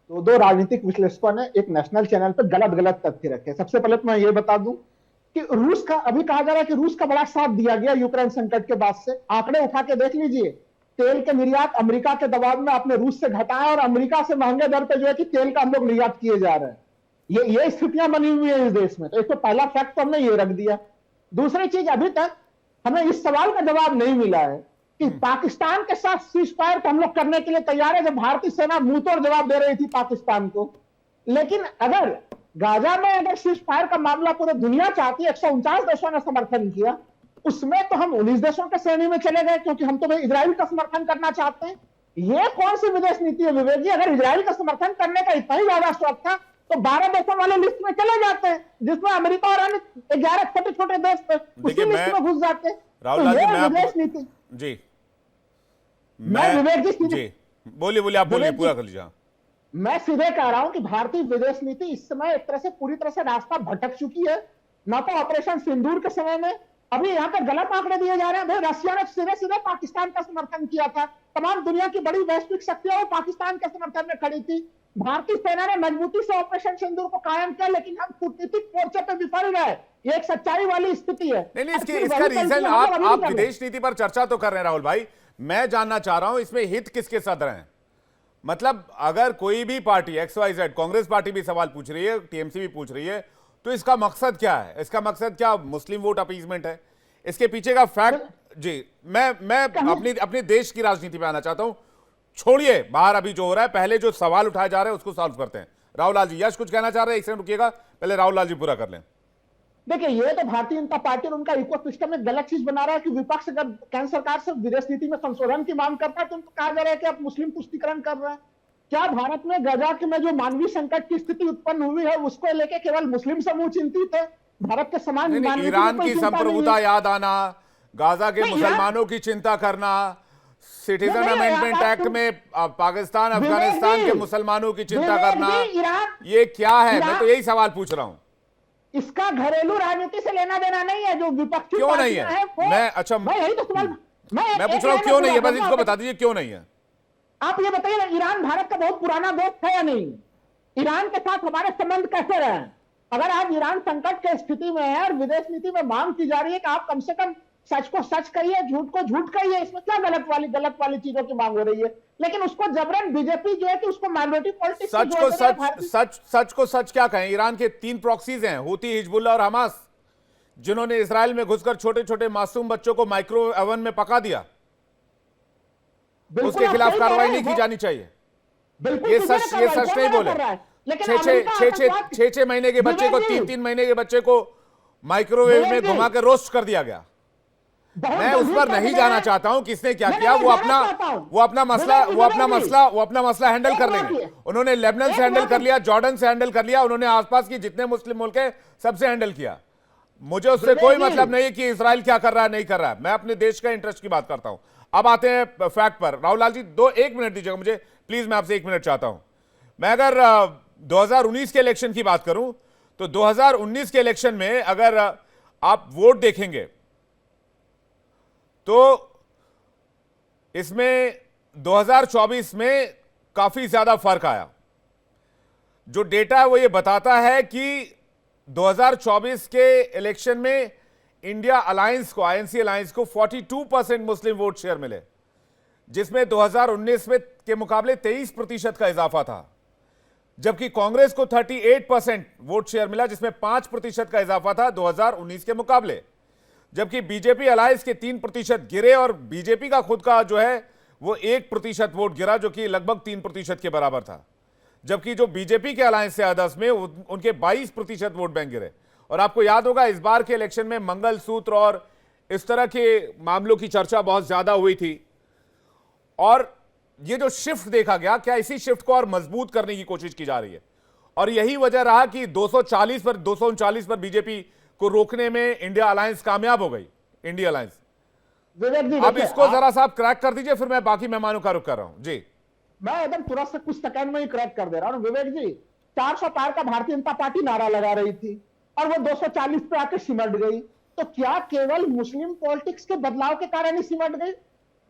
तो दो राजनीतिक विश्लेषकों ने एक नेशनल चैनल पर गलत तथ्य रखे। सबसे पहले तो मैं ये बता दूं कि रूस का, अभी कहा जा रहा है कि रूस का बड़ा साथ दिया गया यूक्रेन संकट के बाद से। आंकड़े उठा के देख लीजिए, तेल के निर्यात अमेरिका के दबाव में अपने रूस से घटाए और अमेरिका से महंगे दर पे जो है कि तेल का हम लोग निर्यात किए जा रहे हैं। ये स्थितियां बनी हुई है इस देश में। तो एक तो पहला फैक्ट तो हमने ये रख दिया। दूसरी चीज, अभी तक हमें इस सवाल का जवाब नहीं मिला है कि पाकिस्तान के साथ सीज फायर को हम लोग करने के लिए तैयार है, जब भारतीय सेना मुंहतोड़ जवाब दे रही थी पाकिस्तान को। लेकिन अगर गाजा में अगर सीज फायर का मामला पूरी दुनिया चाहती है, 149 देशों ने समर्थन किया, उसमें तो हम 19 देशों के श्रेणी में चले गए, क्योंकि हम तो भाई इजराइल का समर्थन करना चाहते हैं। ये कौन सी विदेश नीति है विवेक जी? अगर इजराइल का समर्थन करने का इतना ही ज्यादा शौक था तो 12 देशों वाले लिस्ट में चले जाते हैं, जिसमें अमेरिका और अन्य 11 छोटे-छोटे देश थे, उसी लिस्ट में घुस जाते। राहुल जी, मैं विदेश नीति जी मैं विवेक जी बोलिए, आप बोलिए, पूरा कर लीजिए। मैं सीधे कह रहा हूं कि भारतीय विदेश नीति इस समय एक तरह से पूरी तरह से रास्ता भटक चुकी है। ना तो ऑपरेशन सिंदूर के समय में, अभी यहाँ पर गलत आंकड़े दिए जा रहे हैं। भाई रशिया ने सीधे पाकिस्तान का समर्थन किया था। तमाम दुनिया की बड़ी वैश्विक शक्तियां वो पाकिस्तान के समर्थन में खड़ी थी। भारतीय सेना ने मजबूती से ऑपरेशन सिंदूर को कायम किया, लेकिन हम कूटनीतिक मोर्चे पे विफल गए। ये एक सच्चाई वाली स्थिति है। नहीं, इसका रीजन आप विदेश नीति पर चर्चा तो कर रहे हैं राहुल भाई। मैं जानना चाह रहा हूं इसमें हित किसके साथ रहे हैं। मतलब अगर कोई भी पार्टी XYZ, कांग्रेस पार्टी भी सवाल पूछ रही है, TMC भी पूछ रही है, तो इसका मकसद क्या है? इसका मकसद क्या मुस्लिम वोट अपीजमेंट है? इसके पीछे का फैक्ट जी, मैं अपने देश की राजनीति पे आना चाहता हूं। छोड़िए बाहर अभी जो हो रहा है, पहले जो सवाल उठाए जा रहे हैं उसको सॉल्व करते हैं। राहुल लाल जी, यश कुछ कहना चाह रहे हैं? एक सेकंड रुकिएगा, पहले राहुल लाल जी पूरा कर लें। देखिए, ये तो भारतीय जनता पार्टी और उनका इकोसिस्टम एक गलत चीज बना रहा है कि विपक्ष अगर केंद्र सरकार से विदेश नीति में संशोधन की मांग करता है तो उनको कहा जा रहा है कि आप मुस्लिम पुष्टिकरण कर रहे हैं। क्या भारत में गजा में जो मानवीय संकट की स्थिति उत्पन्न हुई है उसको लेकर केवल मुस्लिम समूह चिंतित है? भारत के समान ईरान की संप्रभुता याद आना, गाजा के मुसलमानों की चिंता करना, सिटीजन अमेंडमेंट एक्ट में पाकिस्तान अफगानिस्तान के मुसलमानों की चिंता करना, ये क्या है? मैं तो यही सवाल पूछ रहा हूं। इसका घरेलू राजनीति से लेना देना नहीं है। जो विपक्षी क्यों नहीं है? मैं यही तो सवाल मैं पूछ रहा हूं, क्यों नहीं है? बस इसको बता दीजिए क्यों नहीं है। आप ये बताइए ना, ईरान भारत का बहुत पुराना दोस्त है या नहीं? ईरान के साथ हमारे संबंध कैसे रहे? अगर आज ईरान संकट की स्थिति में है और विदेश नीति में मांग की जा रही है कि आप कम से कम सच को सच कहिए, झूठ को झूठ कहिए, इसमें क्या गलत वाली चीजों की मांग हो रही है? लेकिन उसको जबरन बीजेपी जो है कि उसको माइनॉरिटी पॉलिटिक्स, सच को सच क्या कहें? ईरान के 3 प्रॉक्सीज हैं, हूती, हिजबुल्लाह और हमास, जिन्होंने इसराइल में घुसकर छोटे छोटे मासूम बच्चों को माइक्रो ओवन में पका दिया। उसके खिलाफ कार्रवाई नहीं की जानी चाहिए। ये सच नहीं बोले। 6 महीने के बच्चे को, 3 महीने के बच्चे को माइक्रोवेव में घुमा के रोस्ट कर दिया गया। बहुत मैं उस गंभीर पर तर्क नहीं दे जाना रहे हैं। चाहता हूं किसने क्या नहीं, किया। नहीं, वो मैं अपना जाना चाहता हूं। वो अपना मसला विवेक जी, वो अपना विवेक जी। मसला वो अपना मसला हैंडल एक कर बात लेंगे। ये- उन्होंने लेबनान एक से हैंडल बात कर ये- लिया, जॉर्डन से हैंडल कर लिया, उन्होंने आसपास की जितने मुस्लिम मुल्क है सबसे हैंडल किया। मुझे उससे विवेक कोई जी। मतलब नहीं है कि इजराइल क्या कर रहा है नहीं कर रहा है। मैं अपने देश का इंटरेस्ट की बात करता हूं। अब आते हैं फैक्ट पर। राहुल लाल जी, एक मिनट दीजिएगा मुझे प्लीज, मैं आपसे 1 मिनट चाहता हूं। मैं अगर 2019 के इलेक्शन की बात करूं तो 2019 के इलेक्शन में अगर आप वोट देखेंगे तो इसमें 2024 में काफी ज्यादा फर्क आया। जो डेटा है वो ये बताता है कि 2024 के इलेक्शन में इंडिया अलायंस को, आईएनसी अलायंस को 42% मुस्लिम वोट शेयर मिले, जिसमें 2019 में के मुकाबले 23% का इजाफा था। जबकि कांग्रेस को 38% वोट शेयर मिला, जिसमें 5% का इजाफा था 2019 के मुकाबले। जबकि बीजेपी अलायंस के 3% गिरे और बीजेपी का खुद का जो है वो 1% वोट गिरा, जो कि लगभग 3% के बराबर था। जबकि जो बीजेपी के अलायंस से अदर्स में उनके 22% वोट बैंक गिरे। और आपको याद होगा इस बार के इलेक्शन में मंगलसूत्र और इस तरह के मामलों की चर्चा बहुत ज्यादा हुई थी। और ये जो शिफ्ट देखा गया, क्या इसी शिफ्ट को और मजबूत करने की कोशिश की जा रही है? और यही वजह रहा कि 239 पर बीजेपी को रोकने में इंडिया अलायंस कामयाब हो गई। India alliance. विवेक जी, अब देखिए, इसको जरा सा आप क्रैक कर दीजिए, फिर मैं बाकी मेहमानों का रुख कर रहा हूं जी। मैं एकदम तुरंत से कुछ सेकंड में ही क्रैक कर दे रहा हूं। विवेक जी, 400 पार का भारतीय जनता पार्टी नारा लगा रही थी और वो 240 पे आके सिमट गई। तो क्या केवल मुस्लिम पॉलिटिक्स के बदलाव के कारण ही सिमट गई?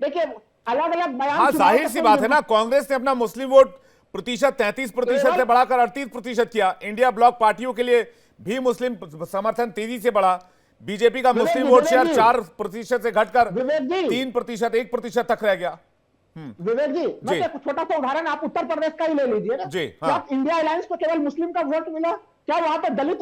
देखिए, अलग अलग बयान, हाँ, चुनाव जाहिर से सी बात है ना, पहले- कांग्रेस ने अपना मुस्लिम वोट प्रतिशत 33% से बढ़ाकर 38% किया। इंडिया ब्लॉक पार्टियों के लिए भी मुस्लिम समर्थन तेजी से बढ़ा। बीजेपी का विवेक मुस्लिम जी, वोट विवेक शेयर जी। 4% से घटकर विवेक जी। 3%, 1% तक रह गया। विवेक जी, मैं जी। एक छोटा सा उदाहरण आप उत्तर प्रदेश का ही ले लीजिए ना। जी, क्या हाँ। इंडिया अलायंस को केवल मुस्लिम का वोट मिला? क्या वहां पे दलित,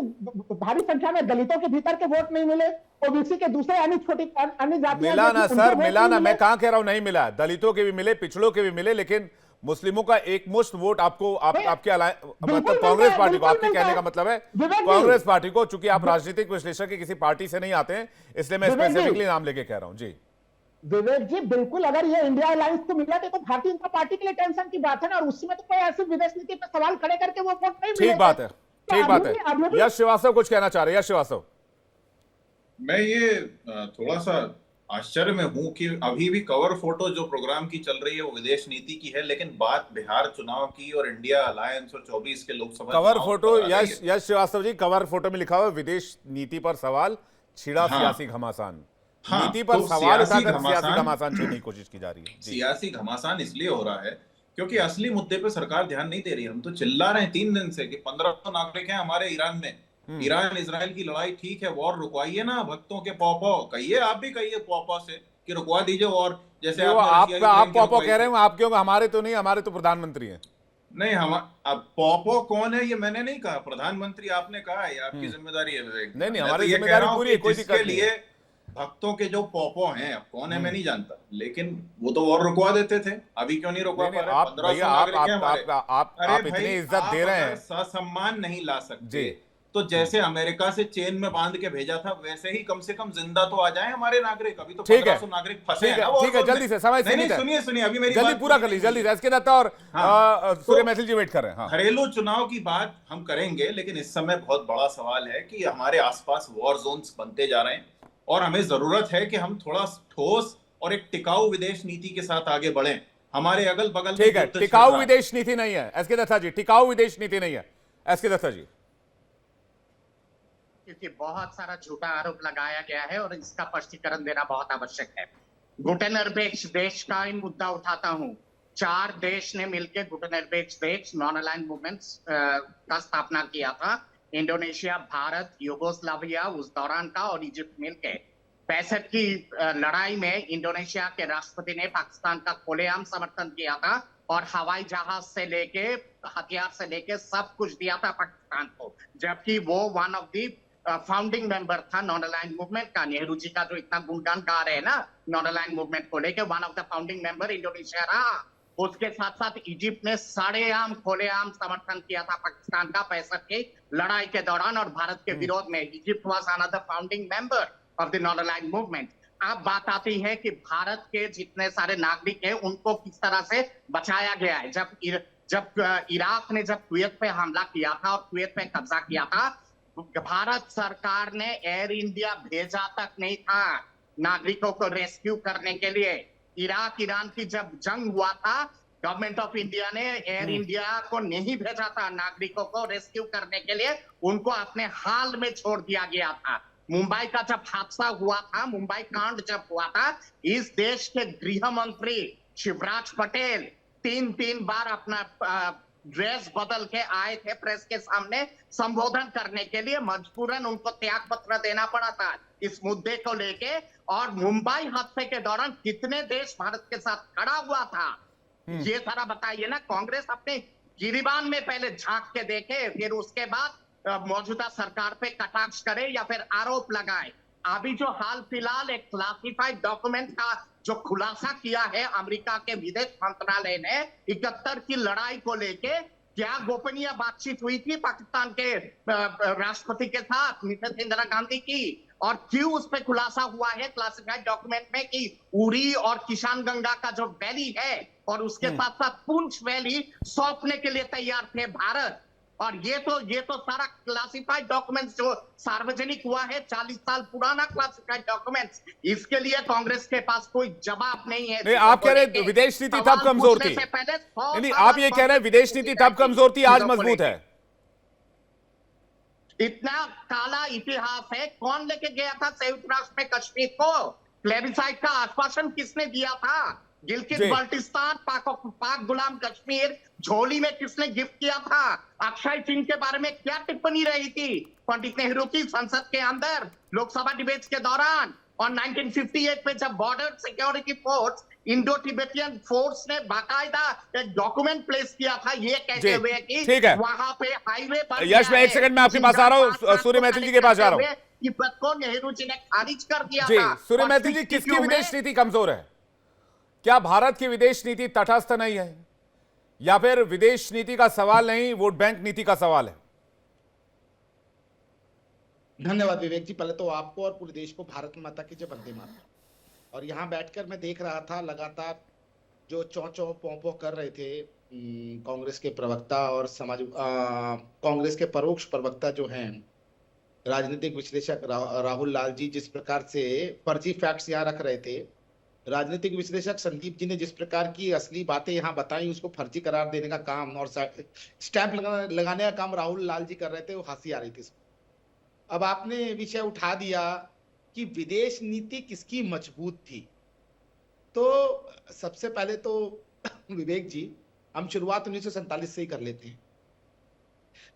भारी संख्या में दलितों के भीतर के वोट नहीं मिले? ओबीसी के दूसरे अन्य छोटी अन्य जातियां मिला जो ना थी, सर, उनके वोट मिला नहीं ना। मिले? मैं कहां कह रहा हूं नहीं मिला। दलितों के भी मिले, पिछड़ों के भी मिले, लेकिन मुस्लिमों का एक मुश्त वोट आपको आपके मतलब मिलता कांग्रेस है, पार्टी को, बिल्कुल आपके मिलता कहने है। का मतलब है विवेक जी। कांग्रेस पार्टी को, चूंकि आप राजनीतिक विश्लेषक की किसी पार्टी से नहीं आते हैं, इसलिए मैं विवेक जी। स्पेसिफिकली नाम लेके कह रहा हूं जी। विवेक जी, बिल्कुल, अगर ये इंडिया अलायंस को मिला तो भारतीय जनता पार्टी के लिए टेंशन की बात है ना। और उसमें तो कोई ऐसी विदेश नीति पर सवाल खड़े करके वो वोट नहीं मिले। ठीक बात है, तो ठीक बात अभी है। भी- यश श्रीवास्तव कुछ कहना चाह रहे हैं। यश श्रीवास्तव, मैं ये थोड़ा सा आश्चर्य में हूं कि अभी भी कवर फोटो जो प्रोग्राम की चल रही है वो विदेश नीति की है, लेकिन बात बिहार चुनाव की और इंडिया अलायंस और 24 के लोकसभा कवर चुनाव फोटो, पर आ रही है। यश श्रीवास्तव जी, कवर फोटो में लिखा हुआ है विदेश नीति पर सवाल, छिड़ा हाँ। सियासी घमासान। हाँ, नीति पर तो सवाल सियासी उठाकर सियासी घमासान- घमासान छेड़ने की कोशिश की जा रही है जी। सियासी घमासान इसलिए हो रहा है क्योंकि असली मुद्दे पे सरकार ध्यान नहीं दे रही। हम तो चिल्ला रहे हैं 3 दिन से कि 1500 नागरिक हैं हमारे ईरान में। ईरान इजराइल की लड़ाई ठीक है, वॉर रुकवाइए ना, भक्तों के पौपौ कहिए, आप भी कहिए पौपौ से कि रुकवा दीजिए। और जैसे वो आपने रशिया आप यूक्रेन की पॉपो रुकवाई कह रहे थी। हो, आप क्यों? हमारे तो नहीं, हमारे तो प्रधानमंत्री हैं। नहीं, हम अब पौपो कौन है ये मैंने नहीं कहा, प्रधानमंत्री आपने कहा है, ये आपकी जिम्मेदारी है विवेक। नहीं, मैं तो हमारी ये कह जिम्मेदारी रहा हूं पूरी कि है, कोई जिसके दिक्कत नहीं लिए है। भक्तों के जो पौपो हैं, अब कौन है मैं नहीं जानता, लेकिन वो तो और रुकवा देते थे, अभी क्यों नहीं रुकवा नहीं, पा रहे? आप 1500 भैया, नागरिक हैं आप हमारे। अरे आप भाई, इतनी इज्जत आप दे रहे अगर हैं ससम्मान नहीं ला सकते जी। तो जैसे अमेरिका से चेन में बांध के भेजा था वैसे ही कम से कम जिंदा तो आ जाए हमारे नागरिक। अभी तो ठीक है, 1500 नागरिक फंसे ठीक हैं है, ना, ठीक है, जल्दी से, समय सीमित है। सुनिए सुनिए, अभी मेरी जल्दी बात पूरा पूरी कर लीजिए, नहीं जल्दी। हुई। एसके दत्ता और हाँ, सूर्य तो मैथिल जी वेट कर रहे हैं। हाँ। घरेलू चुनाव की बात हम करेंगे, लेकिन इस समय बहुत बड़ा सवाल है कि हमारे आसपास वॉर जोन्स बनते जा रहे हैं और हमें जरूरत है कि हम थोड़ा ठोस और एक टिकाऊ विदेश नीति के साथ आगे बढ़ें। हमारे अगल बगल में ठीक है, युद्ध छिड़ टिकाऊ रहा है। विदेश नीति नहीं है एसके दत्ता जी, टिकाऊ विदेश नीति नहीं है एसके दत्ता जी। क्योंकि बहुत सारा झूठा आरोप लगाया गया है और इसका स्पष्टीकरण देना बहुत आवश्यक है। गुटनिरपेक्ष देश का ही मुद्दा उठाता हूँ। 4 देश ने मिलकर गुटनिरपेक्ष देश नॉन अलाइंड मूवमेंट्स का स्थापना किया था। इंडोनेशिया, भारत, यूगोस्लाविया उस दौरान का और इजिप्ट मिलकर 65 की लड़ाई में इंडोनेशिया के राष्ट्रपति ने पाकिस्तान का खुलेआम समर्थन किया था और हवाई जहाज से लेके हथियार से लेके सब कुछ दिया था पाकिस्तान को, जबकि वो one of the founding member था नॉन अलाइंड मूवमेंट का। नेहरू जी का जो इतना गुणगान गा रहे हैं ना नॉन अलाइंड मूवमेंट को लेके, one of the founding member Indonesia रहा। उसके साथ साथ इजिप्ट ने सरेआम खुलेआम समर्थन किया था पाकिस्तान का 65 की लड़ाई के दौरान और भारत के विरोध में। Egypt was another founding member of the non-aligned movement. अब बात आती है कि भारत के जितने सारे नागरिक हैं उनको किस तरह से बचाया गया है। जब इराक ने जब कुवैत पे हमला किया था और कुवैत पे कब्जा किया था, भारत सरकार ने एयर इंडिया भेजा तक नहीं था नागरिकों को रेस्क्यू करने के लिए। इराक ईरान की जब जंग हुआ था, गवर्नमेंट ऑफ इंडिया ने एयर इंडिया को नहीं भेजा था नागरिकों को रेस्क्यू करने के लिए, उनको अपने हाल में छोड़ दिया गया था। मुंबई का जब हादसा हुआ था, मुंबई कांड जब हुआ था, इस देश के गृह मंत्री शिवराज पटेल तीन बार अपना ड्रेस बदल के आए थे प्रेस के सामने संबोधन करने के लिए। मजबूरन उनको त्याग पत्र देना पड़ा था इस मुद्दे को लेके। और मुंबई हादसे के दौरान कितने देश भारत के साथ खड़ा हुआ था, ये सारा बताइए ना। कांग्रेस अपने गिरिबान में पहले झांक के देखे, फिर उसके बाद मौजूदा सरकार पे कटाक्ष करे या फिर आरोप लगाए। अभी जो हाल फिलहाल एक क्लासिफाइड डॉक्यूमेंट का जो खुलासा किया है अमेरिका के विदेश मंत्रालय ने 71 की लड़ाई को लेके, क्या गोपनीय बातचीत हुई थी पाकिस्तान के राष्ट्रपति के साथ मिसेस इंदिरा गांधी की, और क्यों उस पर खुलासा हुआ है क्लासिफाइड डॉक्यूमेंट में कि उरी और किसान गंगा का जो वैली है और उसके साथ साथ पुंछ वैली सौंपने के लिए तैयार थे भारत। और ये तो सारा क्लासिफाइड डॉक्यूमेंट्स जो सार्वजनिक हुआ है, 40 साल पुराना क्लासिफाइड डॉक्यूमेंट्स, इसके लिए कांग्रेस के पास कोई जवाब नहीं है। नहीं, आप कह रहे हैं विदेश नीति तब कमजोर थी। नहीं, आप ये कह रहे हैं विदेश नीति तब कमजोर थी, आज मजबूत है। इतना काला इतिहास है। कौन लेके गया था संयुक्त राष्ट्र में कश्मीर को? प्लेबिसाइट का आश्वासन किसने दिया था? गिलगित बाल्टिस्तान, पाक गुलाम कश्मीर झोली में किसने गिफ्ट किया था? अक्षय सिंह के बारे में क्या टिप्पणी रही थी पंडित नेहरू की संसद के अंदर लोकसभा डिबेट्स के दौरान? और 1958 में जब border security force Indo Tibetan force ने बाकायदा एक डॉक्यूमेंट प्लेस किया था ये कहते हुए कि वहां पे हाईवे पर। यश, मैं 1 सेकंड में आपके पास आ रहा हूं, सूर्य मैथिल जी के पास जा रहा हूं। तिब्बत को नेहरू जी ने खारिज कर दिया जी, था। सूर्य मैथिल जी, किसकी विदेश नीति कमजोर है? क्या भारत की विदेश नीति तटस्थ नहीं है, या फिर विदेश नीति का सवाल नहीं, वोट बैंक नीति का सवाल है? धन्यवाद विवेक जी। पहले तो आपको और पूरे देश को भारत माता की जय, वंदे मातरम। और यहाँ बैठकर मैं देख रहा था लगातार जो चौ पौ कर रहे थे कांग्रेस के प्रवक्ता और कांग्रेस के परोक्ष प्रवक्ता जो हैं राजनीतिक विश्लेषक राहुल लाल जी, जिस प्रकार से फर्जी फैक्ट्स यहाँ रख रहे थे। राजनीतिक विश्लेषक संदीप जी ने जिस प्रकार की असली बातें यहाँ बताई, उसको फर्जी करार देने का काम और स्टैंप लगाने का काम राहुल लाल जी कर रहे थे। वो हंसी आ रही थी। अब आपने विषय उठा दिया कि विदेश नीति किसकी मजबूत थी, तो सबसे पहले तो विवेक जी, हम शुरुआत 1947 से ही कर लेते हैं।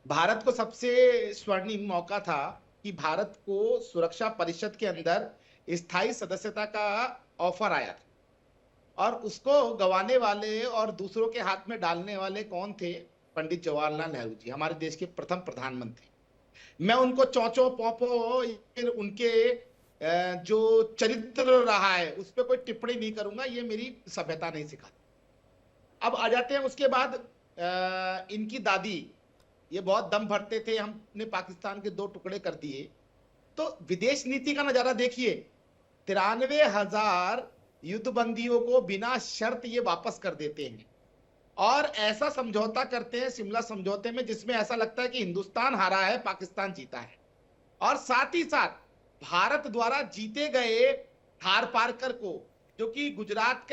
भारत को सबसे स्वर्णिम मौका था कि भारत को सुरक्षा परिषद के अंदर स्थायी सदस्यता का ऑफर आया था, और उसको गंवाने वाले और दूसरों के हाथ में डालने वाले कौन थे? पंडित जवाहरलाल नेहरू जी, हमारे देश के प्रथम प्रधानमंत्री। मैं उनको चौचो पौपो फिर उनके जो चरित्र रहा है उस पर कोई टिप्पणी नहीं करूंगा, ये मेरी सभ्यता नहीं सिखाती। अब आ जाते हैं उसके बाद इनकी दादी, ये बहुत दम भरते थे, हमने पाकिस्तान के 2 टुकड़े कर दिए। तो विदेश नीति का नजारा देखिए, 93,000 युद्धबंदियों को बिना शर्त ये वापस कर देते हैं, और ऐसा समझौता करते हैं शिमला समझौते में जिसमें ऐसा लगता है कि हिंदुस्तान हारा है, पाकिस्तान जीता है। और साथ ही साथ भारत द्वारा जीते गए थार पारकर को, जो कि गुजरात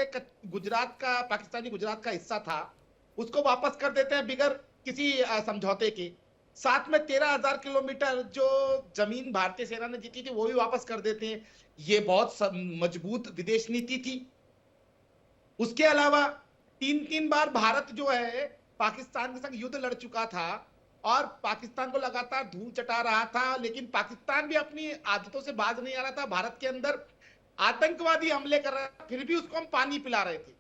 का पाकिस्तानी गुजरात का हिस्सा था, उसको वापस कर देते हैं बिगर किसी समझौते के। साथ में 13,000 किलोमीटर जो जमीन भारतीय सेना ने जीती थी वो भी वापस कर देते हैं। ये बहुत मजबूत विदेश नीति थी। उसके अलावा 3 बार भारत जो है पाकिस्तान के संग युद्ध लड़ चुका था और पाकिस्तान को लगातार धूल चटा रहा था, लेकिन पाकिस्तान भी अपनी आदतों से बाज नहीं आ रहा था। भारत के अंदर आतंकवादी हमले कर रहा था, फिर भी उसको हम पानी पिला रहे थे।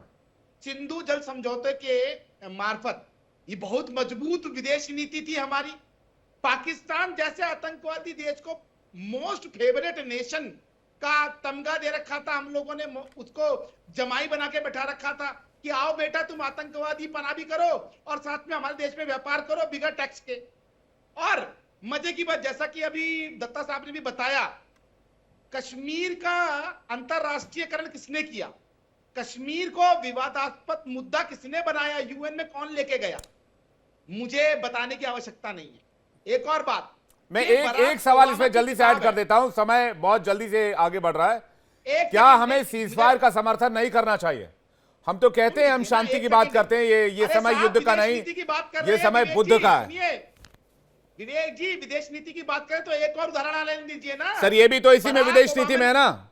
सिंधु जल समझौते के मार्फत ये बहुत मजबूत विदेश नीति थी हमारी। पाकिस्तान जैसे आतंकवादी देश को मोस्ट फेवरेट नेशन का तमगा दे रखा था, हम लोगों ने उसको जमाई बना के बैठा रखा था कि आओ बेटा तुम आतंकवादी पना भी करो और साथ में हमारे देश में व्यापार करो बिगर टैक्स के। और मजे की बात, जैसा कि अभी दत्ता साहब ने भी बताया, कश्मीर का अंतरराष्ट्रीयकरण किसने किया? कश्मीर को विवादास्पद मुद्दा किसने बनाया? यूएन में कौन लेके गया? मुझे बताने की आवश्यकता नहीं है। एक और बात, मैं कि एक बराक सवाल ओबामा इसमें की जल्दी से ऐड किताब कर है। देता हूं, समय बहुत जल्दी से आगे बढ़ रहा है। एक क्या सेकंड, हमें एक- सीजफायर का समर्थन नहीं करना चाहिए? हम तो कहते हैं हम सुनिए ना, शांति एक की बात सेकंड। करते हैं, ये अरे समय साहब, युद्ध का विदेश नहीं, नीति की बात कर ये रहे हैं, समय विवेक बुद्ध जी, का है। सुनिए। विवेक जी, विदेश नीति की बात करें तो एक और उदाहरण लेने दीजिए ना। सर ये भी तो इसी में बराक विदेश नीति ओबामा- में है ना।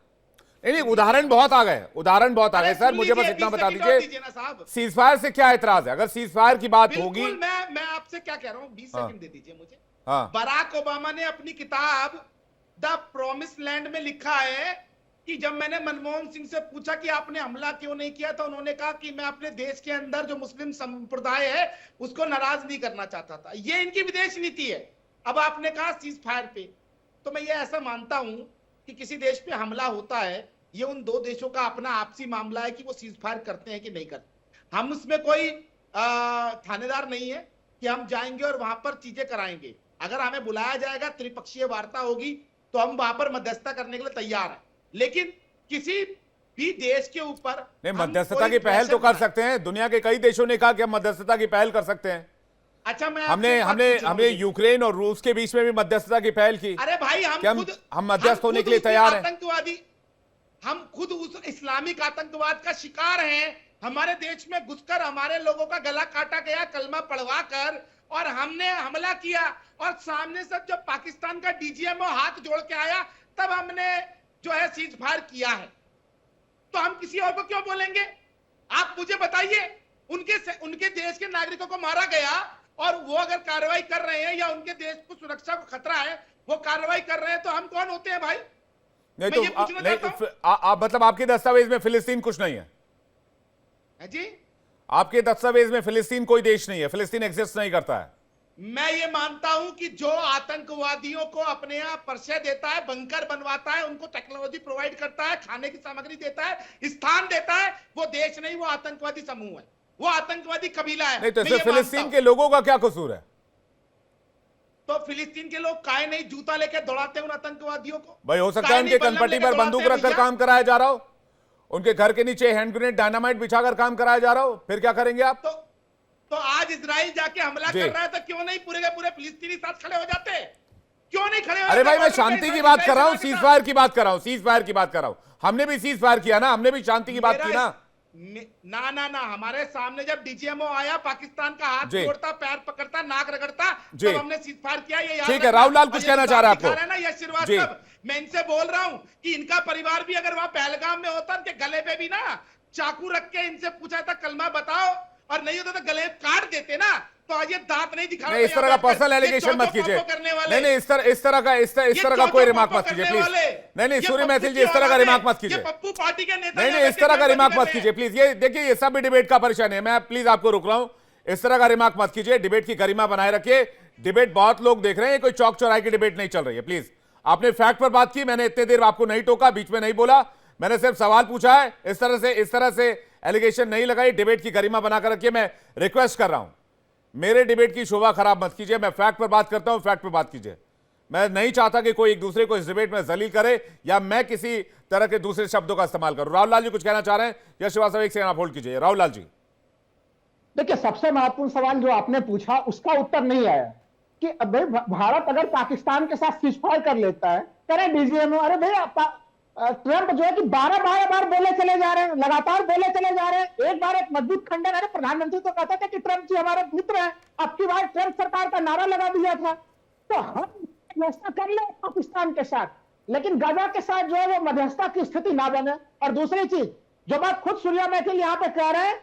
नहीं उदाहरण बहुत आ गए, उदाहरण बहुत आ गए। अरे सर सुन मुझे बस लीजिए, इतना 20 बता सेकंड और दीजिए, दीजिए ना साहब। सीजफायर से क्या एतराज है? अगर सीजफायर की बात बिल्कुल, होगी। मैं आपसे क्या कह रहा हूं, 20 हाँ। सेकंड दे दीजिए मुझे। हाँ बराक ओबामा ने अपनी किताब द प्रॉमिस लैंड में लिखा है कि जब मैंने मनमोहन सिंह से पूछा कि आपने हमला क्यों नहीं किया, तो उन्होंने कहा कि मैं अपने देश के अंदर जो मुस्लिम संप्रदाय है उसको नाराज नहीं करना चाहता था। ये इनकी विदेश नीति है। अब आपने कहा सीज फायर पे, तो मैं ये ऐसा मानता हूं कि किसी देश पे हमला होता है, ये उन दो देशों का अपना आपसी मामला है कि वो सीज फायर करते हैं कि नहीं करते। हम उसमें कोई थानेदार नहीं है कि हम जाएंगे और वहां पर चीजें कराएंगे। अगर हमें बुलाया जाएगा, त्रिपक्षीय वार्ता होगी, तो हम वहां पर मध्यस्थता करने के लिए तैयार हैं। लेकिन किसी भी देश के ऊपर नहीं, हम मध्यस्थता कोई की पहल प्रेशर तो कर बनाए। सकते हैं। दुनिया के कई देशों ने कहा कि हम मध्यस्थता की पहल कर सकते हैं। अच्छा, मैं हमने आपसे एक बात हमने पूछ रहा हमने हूं। यूक्रेन और रूस के बीच में भी मध्यस्थता की पहल की। अरे भाई, कि हम मध्यस्थ होने खुद के लिए उसके तैयार हैं। आतंकवादी, हम खुद उस इस्लामिक आतंकवाद का शिकार हैं। हमारे देश में घुसकर हमारे लोगों का गला काटा गया, कलमा पढ़वा कर, और हमने हमला किया। और सामने से जब पाकिस्तान का डीजीएमओ हाथ जोड़ के आया, तब हमने जो है सीज फायर किया है। तो हम किसी और को क्यों बोलेंगे? आप मुझे बताइए, उनके देश के नागरिकों को मारा गया और वो अगर कार्रवाई कर रहे हैं या उनके देश को सुरक्षा को खतरा है, वो कार्रवाई कर रहे हैं, तो हम कौन होते हैं भाई? नहीं मैं तो ये पूछना चाहता हूं। आप मतलब आपके दस्तावेज में फिलिस्तीन कुछ नहीं है? है जी, आपके दस्तावेज में फिलिस्तीन कोई देश नहीं है, फिलिस्तीन एग्जिस्ट नहीं करता है। मैं ये मानता हूं कि जो आतंकवादियों को अपने यहाँ परिचय देता है, बंकर बनवाता है, उनको टेक्नोलॉजी प्रोवाइड करता है, खाने की सामग्री देता है, स्थान देता है, वो देश नहीं, वो आतंकवादी समूह है, वो आतंकवादी कबीला है। नहीं तो मैं इसमें ये मानता फिलिस्तीन हूं। के लोगों का क्या कसूर है? तो फिलिस्तीन के लोग काहे नहीं जूता लेके दौड़ाते हैं उन आतंकवादियों को? भाई हो सकता है काहे उनके नहीं बल्लम कनपट्टी लेके पर दौड़ाते बंदूक हैं रखकर भैया? काम कराया जा रहा हो, उनके घर के नीचे हैंड ग्रेनेड डायनामाइट बिछाकर काम कराया जा रहा हो, फिर क्या करेंगे आप? तो आज इजराइल जाके हमला जी। कर रहा है, तो क्यों नहीं पूरे के पूरे फिलिस्तीनी साथ खड़े हो जाते? क्यों नहीं खड़े हो अरे जाते? भाई मैं बॉर्डर पे शांति की इजराइल बात कर रहा हूं, के सीज साथ? फायर की बात कर रहा हूं, सीज फायर की बात कर रहा हूं। हमने भी सीज फायर किया ना, हमने भी शांति की बात की ना। ना ना ना, हमारे सामने जब डीजीएमओ आया, पाकिस्तान का हाथ जी। जोड़ता, पैर पकड़ता, नाक रगड़ता, जी। तब हमने सीज फायर किया। ये याद ठीक है, रखना। राहुल लाल कुछ और ये कहना जो चाह रहा है दिखा आपको। रहा ना यश जी। श्रीवास्तव, मैं इनसे बोल रहा हूं कि इनका परिवार भी अगर वहां पहलगाम में होता, इनके गले पे भी ना चाकू रख के इनसे पूछा था कलमा बताओ, और नहीं होता तो गले काट देते ना। तो आज ये दांत नहीं दिखा नहीं इस तरह का पर्सनल एलिगेशन मत कीजिए। नहीं इस तरह का कोई रिमार्क मत कीजिए प्लीज। नहीं सूर्य मैथिल जी, इस तरह का रिमार्क मत कीजिए। पप्पू पार्टी के नेता नहीं इस तरह का रिमार्क मत कीजिए प्लीज। ये देखिए, ये सब भी डिबेट का परिचय नहीं है। मैं प्लीज आपको रोक रहा हूं, इस तरह का रिमार्क मत कीजिए। डिबेट की गरिमा बनाए रखिए। डिबेट बहुत लोग देख रहे हैं, कोई चौक चौराहे की डिबेट नहीं चल रही है। प्लीज, आपने फैक्ट पर बात की, मैंने इतने देर आपको नहीं टोका, बीच में नहीं बोला, मैंने सिर्फ सवाल पूछा है। इस तरह से एलिगेशन नहीं लगाई। डिबेट की गरिमा बनाकर रखिए। मैं रिक्वेस्ट कर रहा हूं, मेरे डिबेट की शोभा खराब मत कीजिए। मैं फैक्ट पर बात करता हूं, फैक्ट पर बात कीजिए। मैं नहीं चाहता कि कोई एक दूसरे को इस डिबेट में जलील करे या मैं किसी तरह के दूसरे शब्दों का इस्तेमाल करूं। राहुल लाल जी कुछ कहना चाह रहे हैं? यश श्रीवास्तव, एक सेकंड आप होल्ड कीजिए। राहुल लाल जी, देखिए, सबसे महत्वपूर्ण सवाल जो आपने पूछा उसका उत्तर नहीं आया कि अब भाई भारत अगर पाकिस्तान के साथ सीजफायर कर लेता है, करे डीजीएमओ, अरे भाई ट्रंप जो है कि 12 बार बोले चले जा रहे हैं, लगातार बोले चले जा रहे हैं। एक बार एक मजबूत खंडन, अरे प्रधानमंत्री तो कहता था कि ट्रंप जी हमारे मित्र हैं, अब की बार ट्रंप सरकार का नारा लगा दिया था। तो हम ऐसा कर ले पाकिस्तान के साथ, लेकिन गाजा के साथ जो है वो मध्यस्थता की स्थिति ना बने। और दूसरी चीज, जो बात खुद सूर्या मैथिल यहाँ पे कह रहे हैं,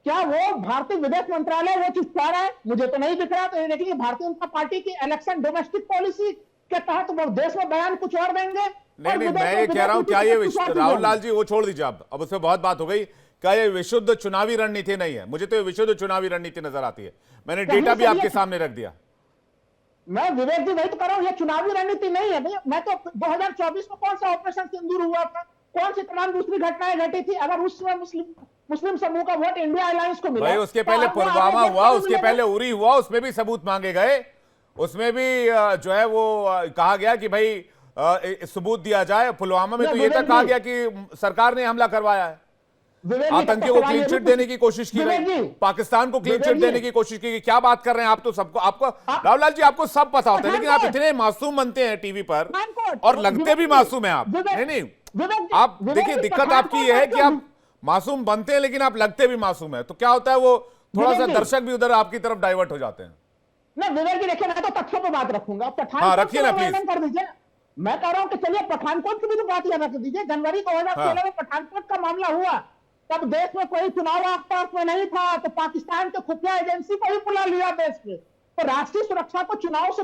क्या वो भारतीय विदेश मंत्रालय वो चीज कह रहा है? मुझे तो नहीं दिख रहा। तो देखिए, भारतीय जनता पार्टी की इलेक्शन डोमेस्टिक पॉलिसी के तहत वो देश में बयान कुछ और देंगे। नहीं मैं ये कह रहा हूं, क्या ये राहुल लाल जी वो छोड़ दीजिए आप, अब उसमें बहुत बात हो गई। क्या ये विशुद्ध चुनावी रणनीति नहीं है? मुझे तो ये विशुद्ध चुनावी रणनीति नजर आती है। मैंने डेटा भी आपके सामने रख दिया। मैं विवेक जी वही तो कर रहा हूं, ये चुनावी रणनीति नहीं है भैया। मैं तो 2024 में कौन सा ऑपरेशन सिंदूर हुआ था, कौन सी तमाम दूसरी घटनाएं घटी थी, अगर उस समय मुस्लिम समूह का वोट इंडिया अलायंस को मिला। भाई उसके पहले पुलवामा हुआ, उसके पहले उरी हुआ, उसमें भी सबूत मांगे गए। उसमें भी जो है वो कहा गया कि भाई सबूत दिया जाए। पुलवामा में तो ये विवेक तक कहा जी, गया कि सरकार ने हमला करवाया है, विवेक जी, आतंकियों को क्लीन चिट देने की कोशिश की विवेक गई, जी, पाकिस्तान को क्लीन विवेक चिट जी, देने की कोशिश की गई। क्या बात कर रहे हैं आप? तो सबको आपको राहुल लाल जी आपको सब पता होता है, लेकिन आप इतने मासूम बनते हैं टीवी पर पठानकोट, और लगते भी विवेक जी, मासूम हैं आप। विवेक- नहीं नहीं, विवेक जी, आप विवेक देखिए जी, दिक्कत आपकी यह है कि आप मासूम बनते हैं लेकिन आप लगते भी मासूम है। तो क्या होता है, वो थोड़ा सा विवेक जी, दर्शक भी उधर आपकी तरफ डाइवर्ट हो जाते हैं। ना विवेक जी देखिए, मैं तो तथ्यों पे बात रखूंगा। हाँ, पठानकोट रखिए ना, का प्लीज। वर्णन कर दीजिए। मैं कह रहा हूं कि चलिए पठानकोट की भी तो बात याद रख दीजिए। जनवरी 2016 में पठानकोट का मामला हुआ, तब देश में कोई चुनाव आसपास में नहीं था, तो पाकिस्तान के खुफिया एजेंसी को ही बुला लिया देश में। तो राष्ट्रीय सुरक्षा को चुनाव से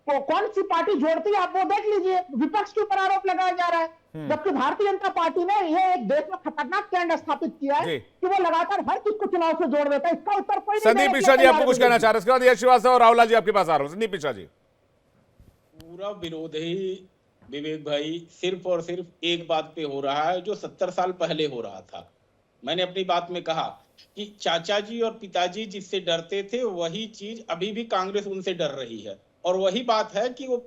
कौन सी पार्टी जोड़ती है, आप वो देख लीजिए। विपक्ष के ऊपर आरोप लगाया जा रहा है, जबकि भारतीय जनता पार्टी ने यह एक देश में खतरनाक ट्रेंड स्थापित किया है जी। कि वो लगातार हर चीज को चुनाव से जोड़ देता है। इसका उत्तर कोई नहीं संदीप देने के मिश्रा जी लिए आपको कुछ तैयार कहना है। चाह रहे हैं? उसके बाद यश श्रीवास्तव और राहुल लाल जी आपके पास आ रहा हूं। संदीप मिश्रा जी। पूरा विरोध ही विवेक भाई सिर्फ और सिर्फ एक बात पे हो रहा है, जो 70 साल पहले हो रहा था। मैंने अपनी बात में कहा कि चाचा जी और पिताजी जिससे डरते थे, वही चीज अभी भी कांग्रेस उनसे डर रही है, और वही बात है कि वो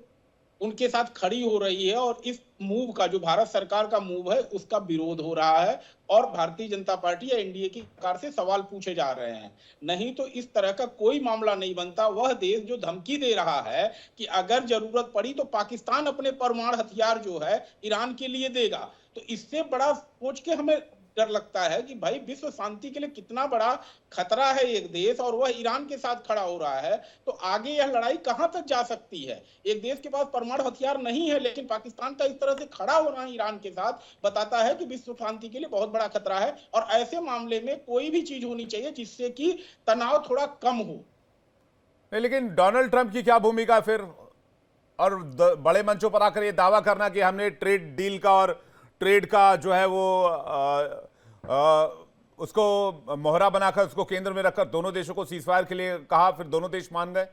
उनके साथ खड़ी हो रही है। और इस मूव का, जो भारत सरकार का मूव है, उसका विरोध हो रहा है, और भारतीय जनता पार्टी या एनडीए की सरकार से सवाल पूछे जा रहे हैं। नहीं तो इस तरह का कोई मामला नहीं बनता। वह देश जो धमकी दे रहा है कि अगर जरूरत पड़ी तो पाकिस्तान अपने परमाणु हथियार जो है ईरान के लिए देगा, तो इससे बड़ा सोच के हमें डर लगता है कि भाई विश्व शांति के लिए कितना बड़ा खतरा है एक देश, और वह ईरान के साथ खड़ा हो रहा है। तो आगे यह लड़ाई कहां तक जा सकती है? एक देश के पास परमाणु हथियार नहीं है, लेकिन पाकिस्तान का इस तरह से खड़ा होना ईरान के साथ बताता है कि विश्व शांति के लिए बहुत बड़ा खतरा है। और ऐसे मामले में कोई भी चीज होनी चाहिए जिससे कि तनाव थोड़ा कम हो। नहीं, लेकिन डोनाल्ड ट्रंप की क्या भूमिका फिर? और बड़े मंचों पर आकर ये दावा करना कि हमने ट्रेड डील का और ट्रेड का जो है वो उसको मोहरा बनाकर उसको केंद्र में रखकर दोनों देशों को सीजफायर के लिए कहा, फिर दोनों देश मान गए।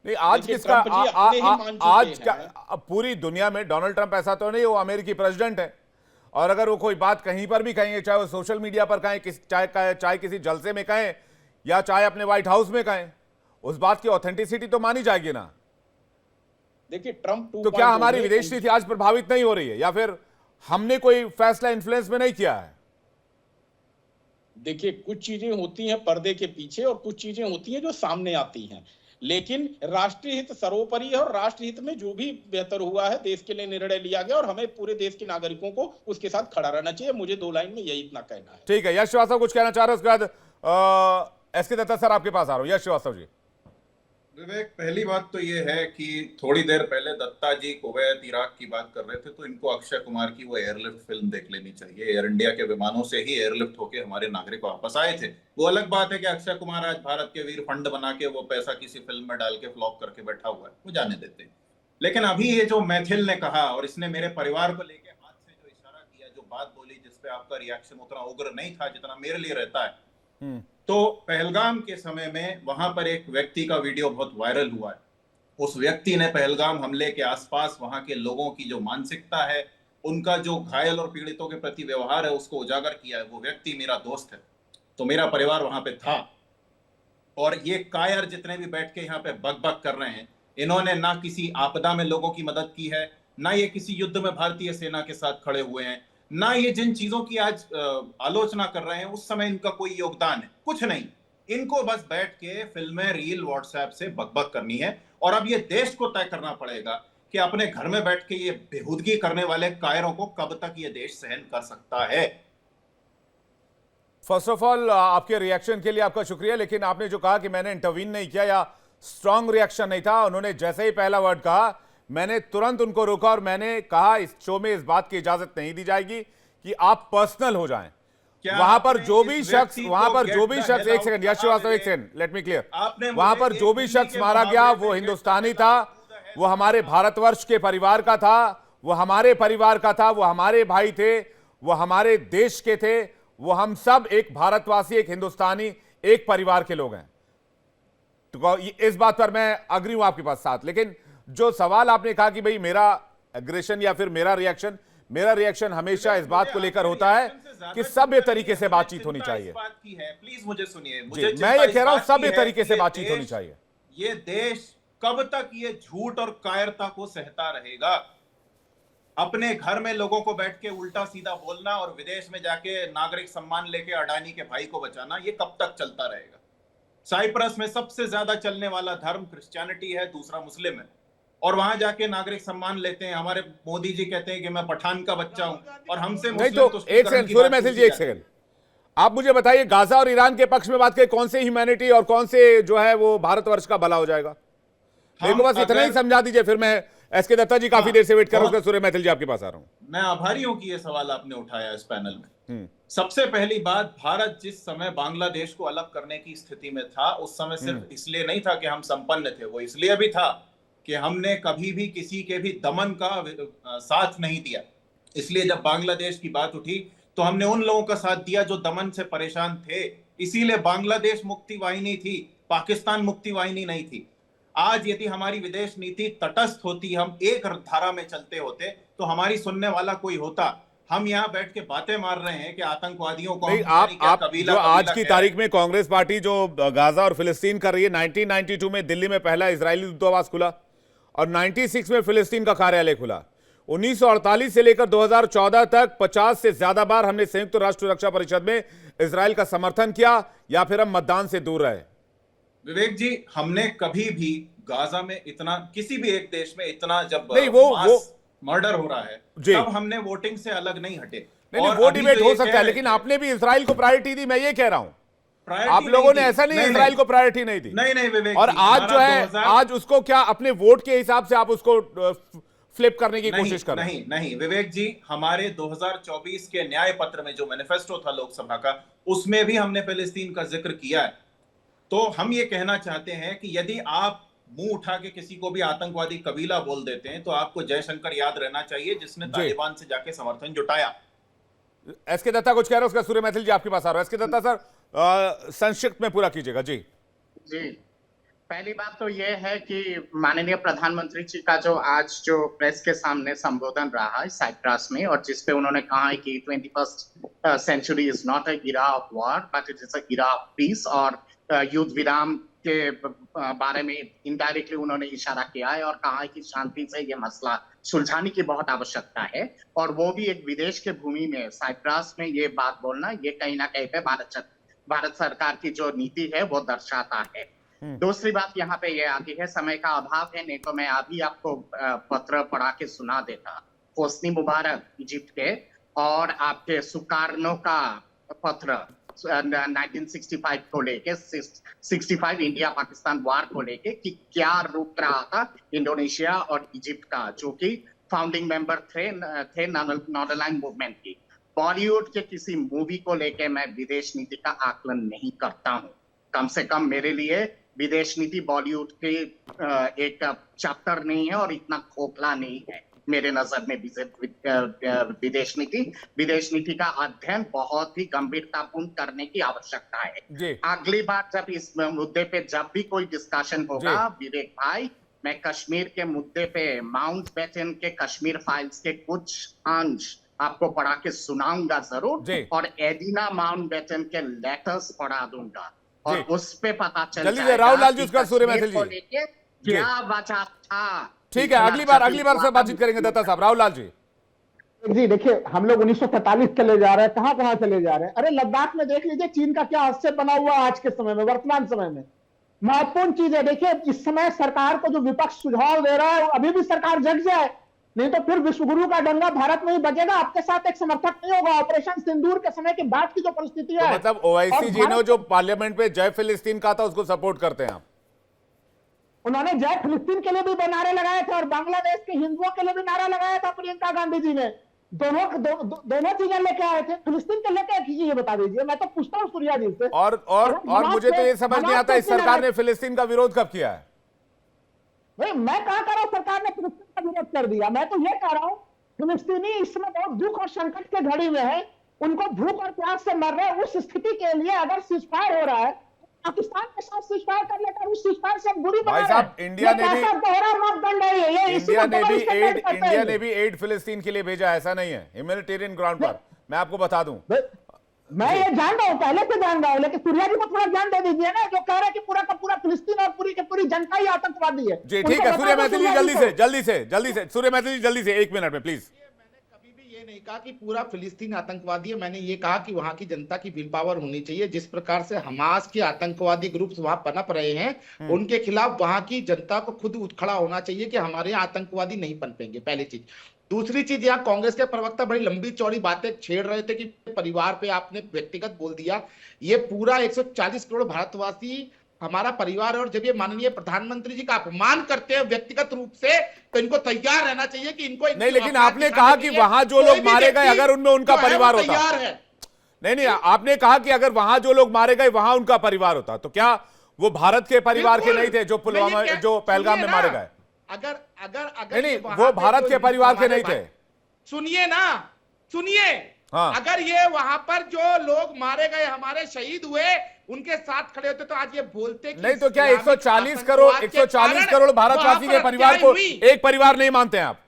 नहीं, आज देखिए, किसका ट्रंप जी अपने ही मान चुके आज हैं। का अब पूरी दुनिया में डोनाल्ड ट्रंप ऐसा तो नहीं, वो अमेरिकी प्रेसिडेंट है, और अगर वो कोई बात कहीं पर भी कहेंगे, चाहे वो सोशल मीडिया पर कहें, चाहे किसी जलसे में कहें, या चाहे अपने व्हाइट हाउस में कहें, उस बात की ऑथेंटिसिटी तो मानी जाएगी ना। देखिए, ट्रंप तो क्या हमारी विदेश नीति आज प्रभावित नहीं हो रही है, या फिर हमने कोई फैसला इन्फ्लुएंस में नहीं किया है? देखिए, कुछ चीजें होती हैं पर्दे के पीछे, और कुछ चीजें होती हैं जो सामने आती हैं। लेकिन राष्ट्रीय हित सर्वोपरि है, और राष्ट्रीय हित में जो भी बेहतर हुआ है, देश के लिए निर्णय लिया गया, और हमें पूरे देश के नागरिकों को उसके साथ खड़ा रहना चाहिए। मुझे 2 लाइन में यही इतना कहना है। ठीक है, यश श्रीवास्तव कुछ कहना चाह रहे हैं, उसके बाद एसके दत्ता सर आपके पास आ रहा हूं। यश श्रीवास्तव जी। विवेक, पहली बात तो ये है कि थोड़ी देर पहले दत्ता जी कुवैत इराक की बात कर रहे थे, तो इनको अक्षय कुमार की वो एयरलिफ्ट फिल्म देख लेनी चाहिए। एयर इंडिया के विमानों से ही एयरलिफ्ट होके हमारे नागरिक वापस आए थे। वो अलग बात है कि अक्षय कुमार आज भारत के वीर फंड बना के वो पैसा किसी फिल्म में डाल के फ्लॉप करके बैठा हुआ है, वो जाने देते। लेकिन अभी ये जो मैथिल ने कहा, और इसने मेरे परिवार को लेके हाथ से जो इशारा किया, जो बात बोली, जिसपे आपका रिएक्शन उतना उग्र नहीं था जितना मेरे लिए रहता है, तो पहलगाम के समय में वहां पर एक व्यक्ति का वीडियो बहुत वायरल हुआ है। उस व्यक्ति ने पहलगाम हमले के आसपास वहां के लोगों की जो मानसिकता है, उनका जो घायल और पीड़ितों के प्रति व्यवहार है, उसको उजागर किया है। वो व्यक्ति मेरा दोस्त है, तो मेरा परिवार वहां पे था। और ये कायर जितने भी बैठ के यहाँ पे बक कर रहे हैं, इन्होंने ना किसी आपदा में लोगों की मदद की है, ना ये किसी युद्ध में भारतीय सेना के साथ खड़े हुए हैं, ना ये जिन चीजों की आज आलोचना कर रहे हैं उस समय इनका कोई योगदान है, कुछ नहीं। इनको बस बैठ के फिल्में, रील, व्हाट्सएप से बकबक करनी है। और अब ये देश को तय करना पड़ेगा कि अपने घर में बैठ के ये बेहुदगी करने वाले कायरों को कब तक ये देश सहन कर सकता है। फर्स्ट ऑफ ऑल आपके रिएक्शन के लिए आपका शुक्रिया, लेकिन आपने जो कहा कि मैंने इंटरवीन नहीं किया या स्ट्रांग रिएक्शन नहीं था, उन्होंने जैसे ही पहला वर्ड कहा मैंने तुरंत उनको रोका और मैंने कहा इस शो में इस बात की इजाजत नहीं दी जाएगी कि आप पर्सनल हो जाएं। वहां पर जो भी शख्स एक सेकंड यश श्रीवास्तव, एक सेकंड, लेट मी क्लियर। वहां पर जो भी शख्स मारा गया वो हिंदुस्तानी था, वो हमारे भारतवर्ष के परिवार का था, वो हमारे परिवार का था, वो हमारे भाई थे, वो हमारे देश के थे, वो हम सब एक भारतवासी, एक हिंदुस्तानी, एक परिवार के लोग हैं। तो इस बात पर मैं अग्री हूं आपके पास साथ। लेकिन जो सवाल आपने कहा कि भाई मेरा एग्रेशन या फिर मेरा रिएक्शन हमेशा इस बात को लेकर होता है कि सभ्य तरीके से बातचीत होनी चाहिए। प्लीज मुझे सुनिए, मैं ये कह रहा हूं सभ्य तरीके से बातचीत होनी चाहिए। ये देश कब तक ये झूठ और कायरता को सहता रहेगा? अपने घर में लोगों को बैठ के उल्टा सीधा बोलना और विदेश में जाके नागरिक सम्मान लेके अडानी के भाई को बचाना, ये कब तक चलता रहेगा? साइप्रस में सबसे ज्यादा चलने वाला धर्म क्रिश्चियनिटी है, दूसरा मुस्लिम है, और वहां जाके नागरिक सम्मान लेते हैं। हमारे मोदी जी कहते हैं कि मैं पठान का बच्चा हूं, और हमसे नहीं मुस्लिम तो एक सेकंड सूर्य मैथिल जी, एक सेकंड आप मुझे बताइए, गाजा और ईरान के पक्ष में बात करें, कौन से ह्यूमैनिटी और कौन से जो है वो भारतवर्ष का भला हो जाएगा? मेरे को बस इतना ही समझा दीजिए, फिर मैं एसके दत्ता जी काफी देर से वेट कर रहा हूं, सूर्य मैथिल जी आपके पास आ रहा हूं। मैं आभारी हूं कि ये सवाल आपने उठाया इस पैनल में। सबसे पहली बात, भारत जिस समय बांग्लादेश को अलग करने की स्थिति में था, उस समय सिर्फ इसलिए नहीं था कि हम संपन्न थे, वो इसलिए भी था कि हमने कभी भी किसी के भी दमन का साथ नहीं दिया। इसलिए जब बांग्लादेश की बात उठी तो हमने उन लोगों का साथ दिया जो दमन से परेशान थे। इसीलिए बांग्लादेश मुक्ति वाहिनी थी, पाकिस्तान मुक्ति वाहिनी नहीं थी। आज यदि हमारी विदेश नीति तटस्थ होती, हम एक धारा में चलते होते, तो हमारी सुनने वाला कोई होता। हम यहाँ बैठ के बातें मार रहे हैं कि आतंकवादियों को नहीं, आप जो आज की तारीख में कांग्रेस पार्टी जो गाजा और फिलिस्तीन कर रही है, 1992 में दिल्ली में पहला इजरायली दूतावास खुला और 96 में फिलिस्तीन का कार्यालय खुला। 1948 से लेकर 2014 तक 50 से ज्यादा बार हमने संयुक्त राष्ट्र सुरक्षा परिषद में इजराइल का समर्थन किया, या फिर हम मतदान से दूर रहे? विवेक जी, हमने कभी भी गाजा में इतना, किसी भी एक देश में इतना, जब नहीं वो मर्डर हो रहा है तब हमने वोटिंग से अलग नहीं हटे। नहीं, वो डिबेट हो सकता है, लेकिन आपने भी इजराइल को प्रायोरिटी दी, मैं ये कह रहा हूं। आप लोगों ने ऐसा नहीं इजराइल को प्रायोरिटी नहीं दी। नहीं विवेक, और आज जो है, आज उसको क्या अपने वोट के हिसाब से आप उसको फ्लिप करने की कोशिश कर रहे हैं? नहीं विवेक जी, हमारे 2024 के न्याय पत्र में जो मैनिफेस्टो था लोकसभा का, उसमें भी हमने फिलिस्तीन का जिक्र किया है। तो हम ये कहना चाहते हैं कि यदि आप मुंह उठा के किसी को भी आतंकवादी कबीला बोल देते हैं, तो आपको जयशंकर याद रहना चाहिए, जिसने तालिबान से जाके समर्थन जुटाया। एसके दत्ता कुछ कह रहे हैं, उसका सूर्य मैथिल जी आपके पास आ रहा है। एसके दत्ता सर, संक्षिप्त में पूरा कीजिएगा जी। पहली बात तो यह है कि माननीय प्रधानमंत्री जी का जो आज जो प्रेस के सामने संबोधन रहा है साइप्रस में, और जिसपे उन्होंने कहा है कि 21st century is not a era of war but it is a era of peace, और युद्ध विराम के बारे में इनडायरेक्टली उन्होंने इशारा किया है और कहा है कि शांति से ये मसला सुलझाने की बहुत आवश्यकता है। और वो भी एक विदेश के भूमि में, साइप्रस में ये बात बोलना, ये कहीं ना कहीं पे भारत सरकार की जो नीति है वो दर्शाता है। दूसरी बात यहाँ पे ये आती है, समय का अभाव है, नहीं तो मैं अभी आपको पत्र पढ़ा के सुना देता। होस्नी मुबारक इजिप्ट के और आपके सुकार्नो का पत्र 1965 को लेके, 65 इंडिया पाकिस्तान वार को लेके, कि क्या रुक रहा था इंडोनेशिया और इजिप्ट का, जो कि फाउंडिंग मेंबर थे नॉर्दर्न लाइन मूवमेंट की। बॉलीवुड के किसी मूवी को लेके मैं विदेश नीति का आकलन नहीं करता हूँ। कम से कम मेरे लिए विदेश नीति बॉलीवुड के एक चैप्टर नहीं है और इतना खोखला नहीं है मेरे नजर में। विदेश नीति का अध्ययन बहुत ही गंभीरतापूर्ण करने की आवश्यकता है। अगली बार जब इस मुद्दे पे जब भी कोई डिस्कशन होगा विवेक भाई, मैं कश्मीर के मुद्दे पे माउंटबेटन के कश्मीर फाइल्स के कुछ अंश आपको पढ़ा के सुनाऊंगा जरूर, और एडिना माउंटबेटन के लेटर्स पढ़ा दूंगा, और उस पे पता चल जाएगा राहुल लाल जी, उसका सूर्य मैथिल जी क्या वजह था। ठीक है, अगली बार से बातचीत करेंगे दत्ता साहब। राहुल लाल जी देखिए, हम लोग 1943 चले जा रहे हैं, कहां चले जा रहे हैं? अरे लद्दाख में देख लीजिए चीन का क्या हस्तक्षेप बना हुआ आज के समय में, वर्तमान समय में। महत्वपूर्ण चीज है, देखिए इस समय सरकार को जो विपक्ष सुझाव दे रहा है, अभी भी सरकार जग जाए, नहीं तो फिर विश्वगुरु का डंगा भारत में ही बजेगा, आपके साथ एक समर्थक नहीं होगा। ऑपरेशन सिंदूर के समय के बाद की जो परिस्थिति है, तो मतलब ओवैसी जी ने जो पार्लियामेंट में जय फिलिस्तीन कहा था, उसको सपोर्ट करते हैं आप? उन्होंने जय फिलिस्तीन के लिए भी नारे लगाए थे और बांग्लादेश के हिंदुओं के लिए भी नारा लगाया था प्रियंका गांधी जी ने। दोनों चीजें लेके आए थे। फिलिस्तीन के लेके एक चीज ये बता दीजिए, मैं तो पूछता हूँ सूर्या जी से। और मुझे तो ये समझ नहीं आता, इस सरकार ने फिलिस्तीन का विरोध कब किया है? भाई मैं कहा कर रहा हूं सरकार ने फिलिस्तीन का विरोध कर दिया? मैं तो ये कह रहा हूं फिलिस्तीनी इस समय बहुत दुख और संकट के घड़ी में है, उनको भूख और प्यास से मर रहे हैं। उस स्थिति के लिए अगर सीजफायर हो रहा है, पाकिस्तान के साथ सीजफायर कर लेकर उस सीजफायर से बुरी बना रहे हैं। इंडिया ने भी एड फिलिस्तीन के लिए भेजा, ऐसा नहीं है, ह्यूमैनिटेरियन ग्राउंड पर। मैं आपको बता दूं, मैं ये जान रहा हूँ, पहले से जान रहा हूँ, लेकिन सूर्या जी को थोड़ा ज्ञान दे दीजिए ना, जो कह रहे हैं कि पूरा का पूरा फिलिस्तीन और पूरी की पूरी जनता ही आतंकवादी है। जी ठीक उनको है, सूर्य बता दो मैथिली सूर्या जी जल्दी से सूर्य मैथिली जल्दी से 1 मिनट में प्लीज। मैंने कभी भी ये नहीं कहा कि पूरा फिलिस्तीन आतंकवादी है। मैंने ये कहा कि वहां की जनता की विल पावर होनी चाहिए। जिस प्रकार से हमास के आतंकवादी ग्रुप्स वहां पनप रहे हैं, उनके खिलाफ वहां की जनता को खुद उठ खड़ा होना चाहिए कि हमारे यहाँ आतंकवादी नहीं पनपेंगे, पहली चीज। दूसरी चीज, यहाँ कांग्रेस के प्रवक्ता बड़ी लंबी चौड़ी बातें छेड़ रहे थे कि परिवार पे आपने व्यक्तिगत बोल दिया। ये पूरा 140 करोड़ भारतवासी हमारा परिवार है, और जब ये माननीय प्रधानमंत्री जी का अपमान करते हैं व्यक्तिगत रूप से, तो इनको तैयार रहना चाहिए कि इनको नहीं, लेकिन आपने कहा कि वहां जो लोग मारे गए अगर उनमें उनका परिवार होता, तैयार है। नहीं, आपने कहा कि अगर वहां जो लोग मारे गए वहां उनका परिवार होता, तो क्या वो भारत के परिवार के नहीं थे जो पुलवामा, जो पहलगाम में मारे गए? अगर अगर अगर नहीं, वो भारत के परिवार के नहीं थे। सुनिए ना, सुनिए। हाँ। अगर ये वहां पर जो लोग मारे गए, हमारे शहीद हुए, उनके साथ खड़े होते तो आज ये बोलते कि नहीं तो क्या इस्लामिक 140 करोड़ आतंकवाद के कारण करोड़ भारतवासी वहां के पर परिवार को हत्याएं हुई। एक परिवार नहीं मानते हैं आप?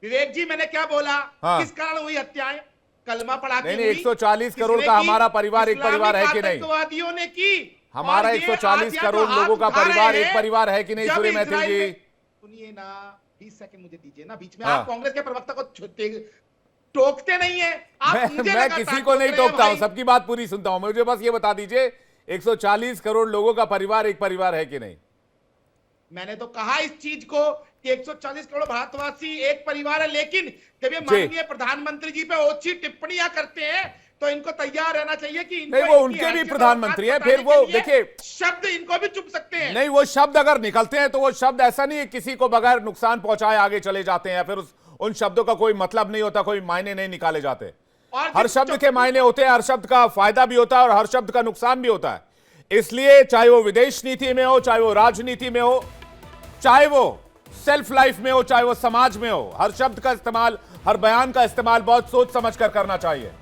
विवेक जी, मैंने क्या बोला? हाँ। किस कारण हुई हत्याएं? कलमा पढ़ा के नहीं, हुई? 140 करोड़ किसने का की? हमारा परिवार एक परिवार है कि नहीं? आतंकवादियों ने की। हमारा और ये 140 आज यहाँ करोड़ जो हाथ लोगों का उठा रहे परिवार एक हैं, परिवार है कि नहीं? जब सूर्य मैथिल इजराइल जी में- सुनिए ना, 20 सेकंड मुझे दीजिए ना, बीच में हाँ। आप कांग्रेस के प्रवक्ता को टोकते नहीं है। आप मुझे मैं लगातार किसी को टोक नहीं रहे हैं टोकता हूं, भाई। सबकी बात पूरी सुनता हूं। मुझे बस ये बता दीजिए 140 करोड़ लोगों का परिवार एक परिवार है कि नहीं? मैंने तो कहा इस चीज को कि 140 करोड़ भारतवासी एक परिवार है, लेकिन जब ये माननीय प्रधानमंत्री जी पे ओछी टिप्पणियां करते हैं तो इनको तैयार रहना चाहिए कि इनको नहीं, वो इनकी उनके भी हैसियत और प्रधानमंत्री हैं, औकात फिर बताने वो के लिए देखिए शब्द इनको भी चुप सकते हैं। नहीं, वो शब्द अगर निकलते हैं तो वो शब्द ऐसा नहीं है किसी को बगैर नुकसान पहुंचाए आगे चले जाते हैं, या फिर उन शब्दों का कोई मतलब नहीं होता, कोई मायने नहीं निकाले जाते। और हर जिस शब्द के मायने होते हैं, हर शब्द का फायदा भी होता है और हर शब्द का नुकसान भी होता है। इसलिए चाहे वो विदेश नीति में हो, चाहे वो राजनीति में हो, चाहे वो सेल्फ लाइफ में हो, चाहे वो समाज में हो, हर शब्द का इस्तेमाल, हर बयान का इस्तेमाल बहुत सोच समझ कर करना चाहिए।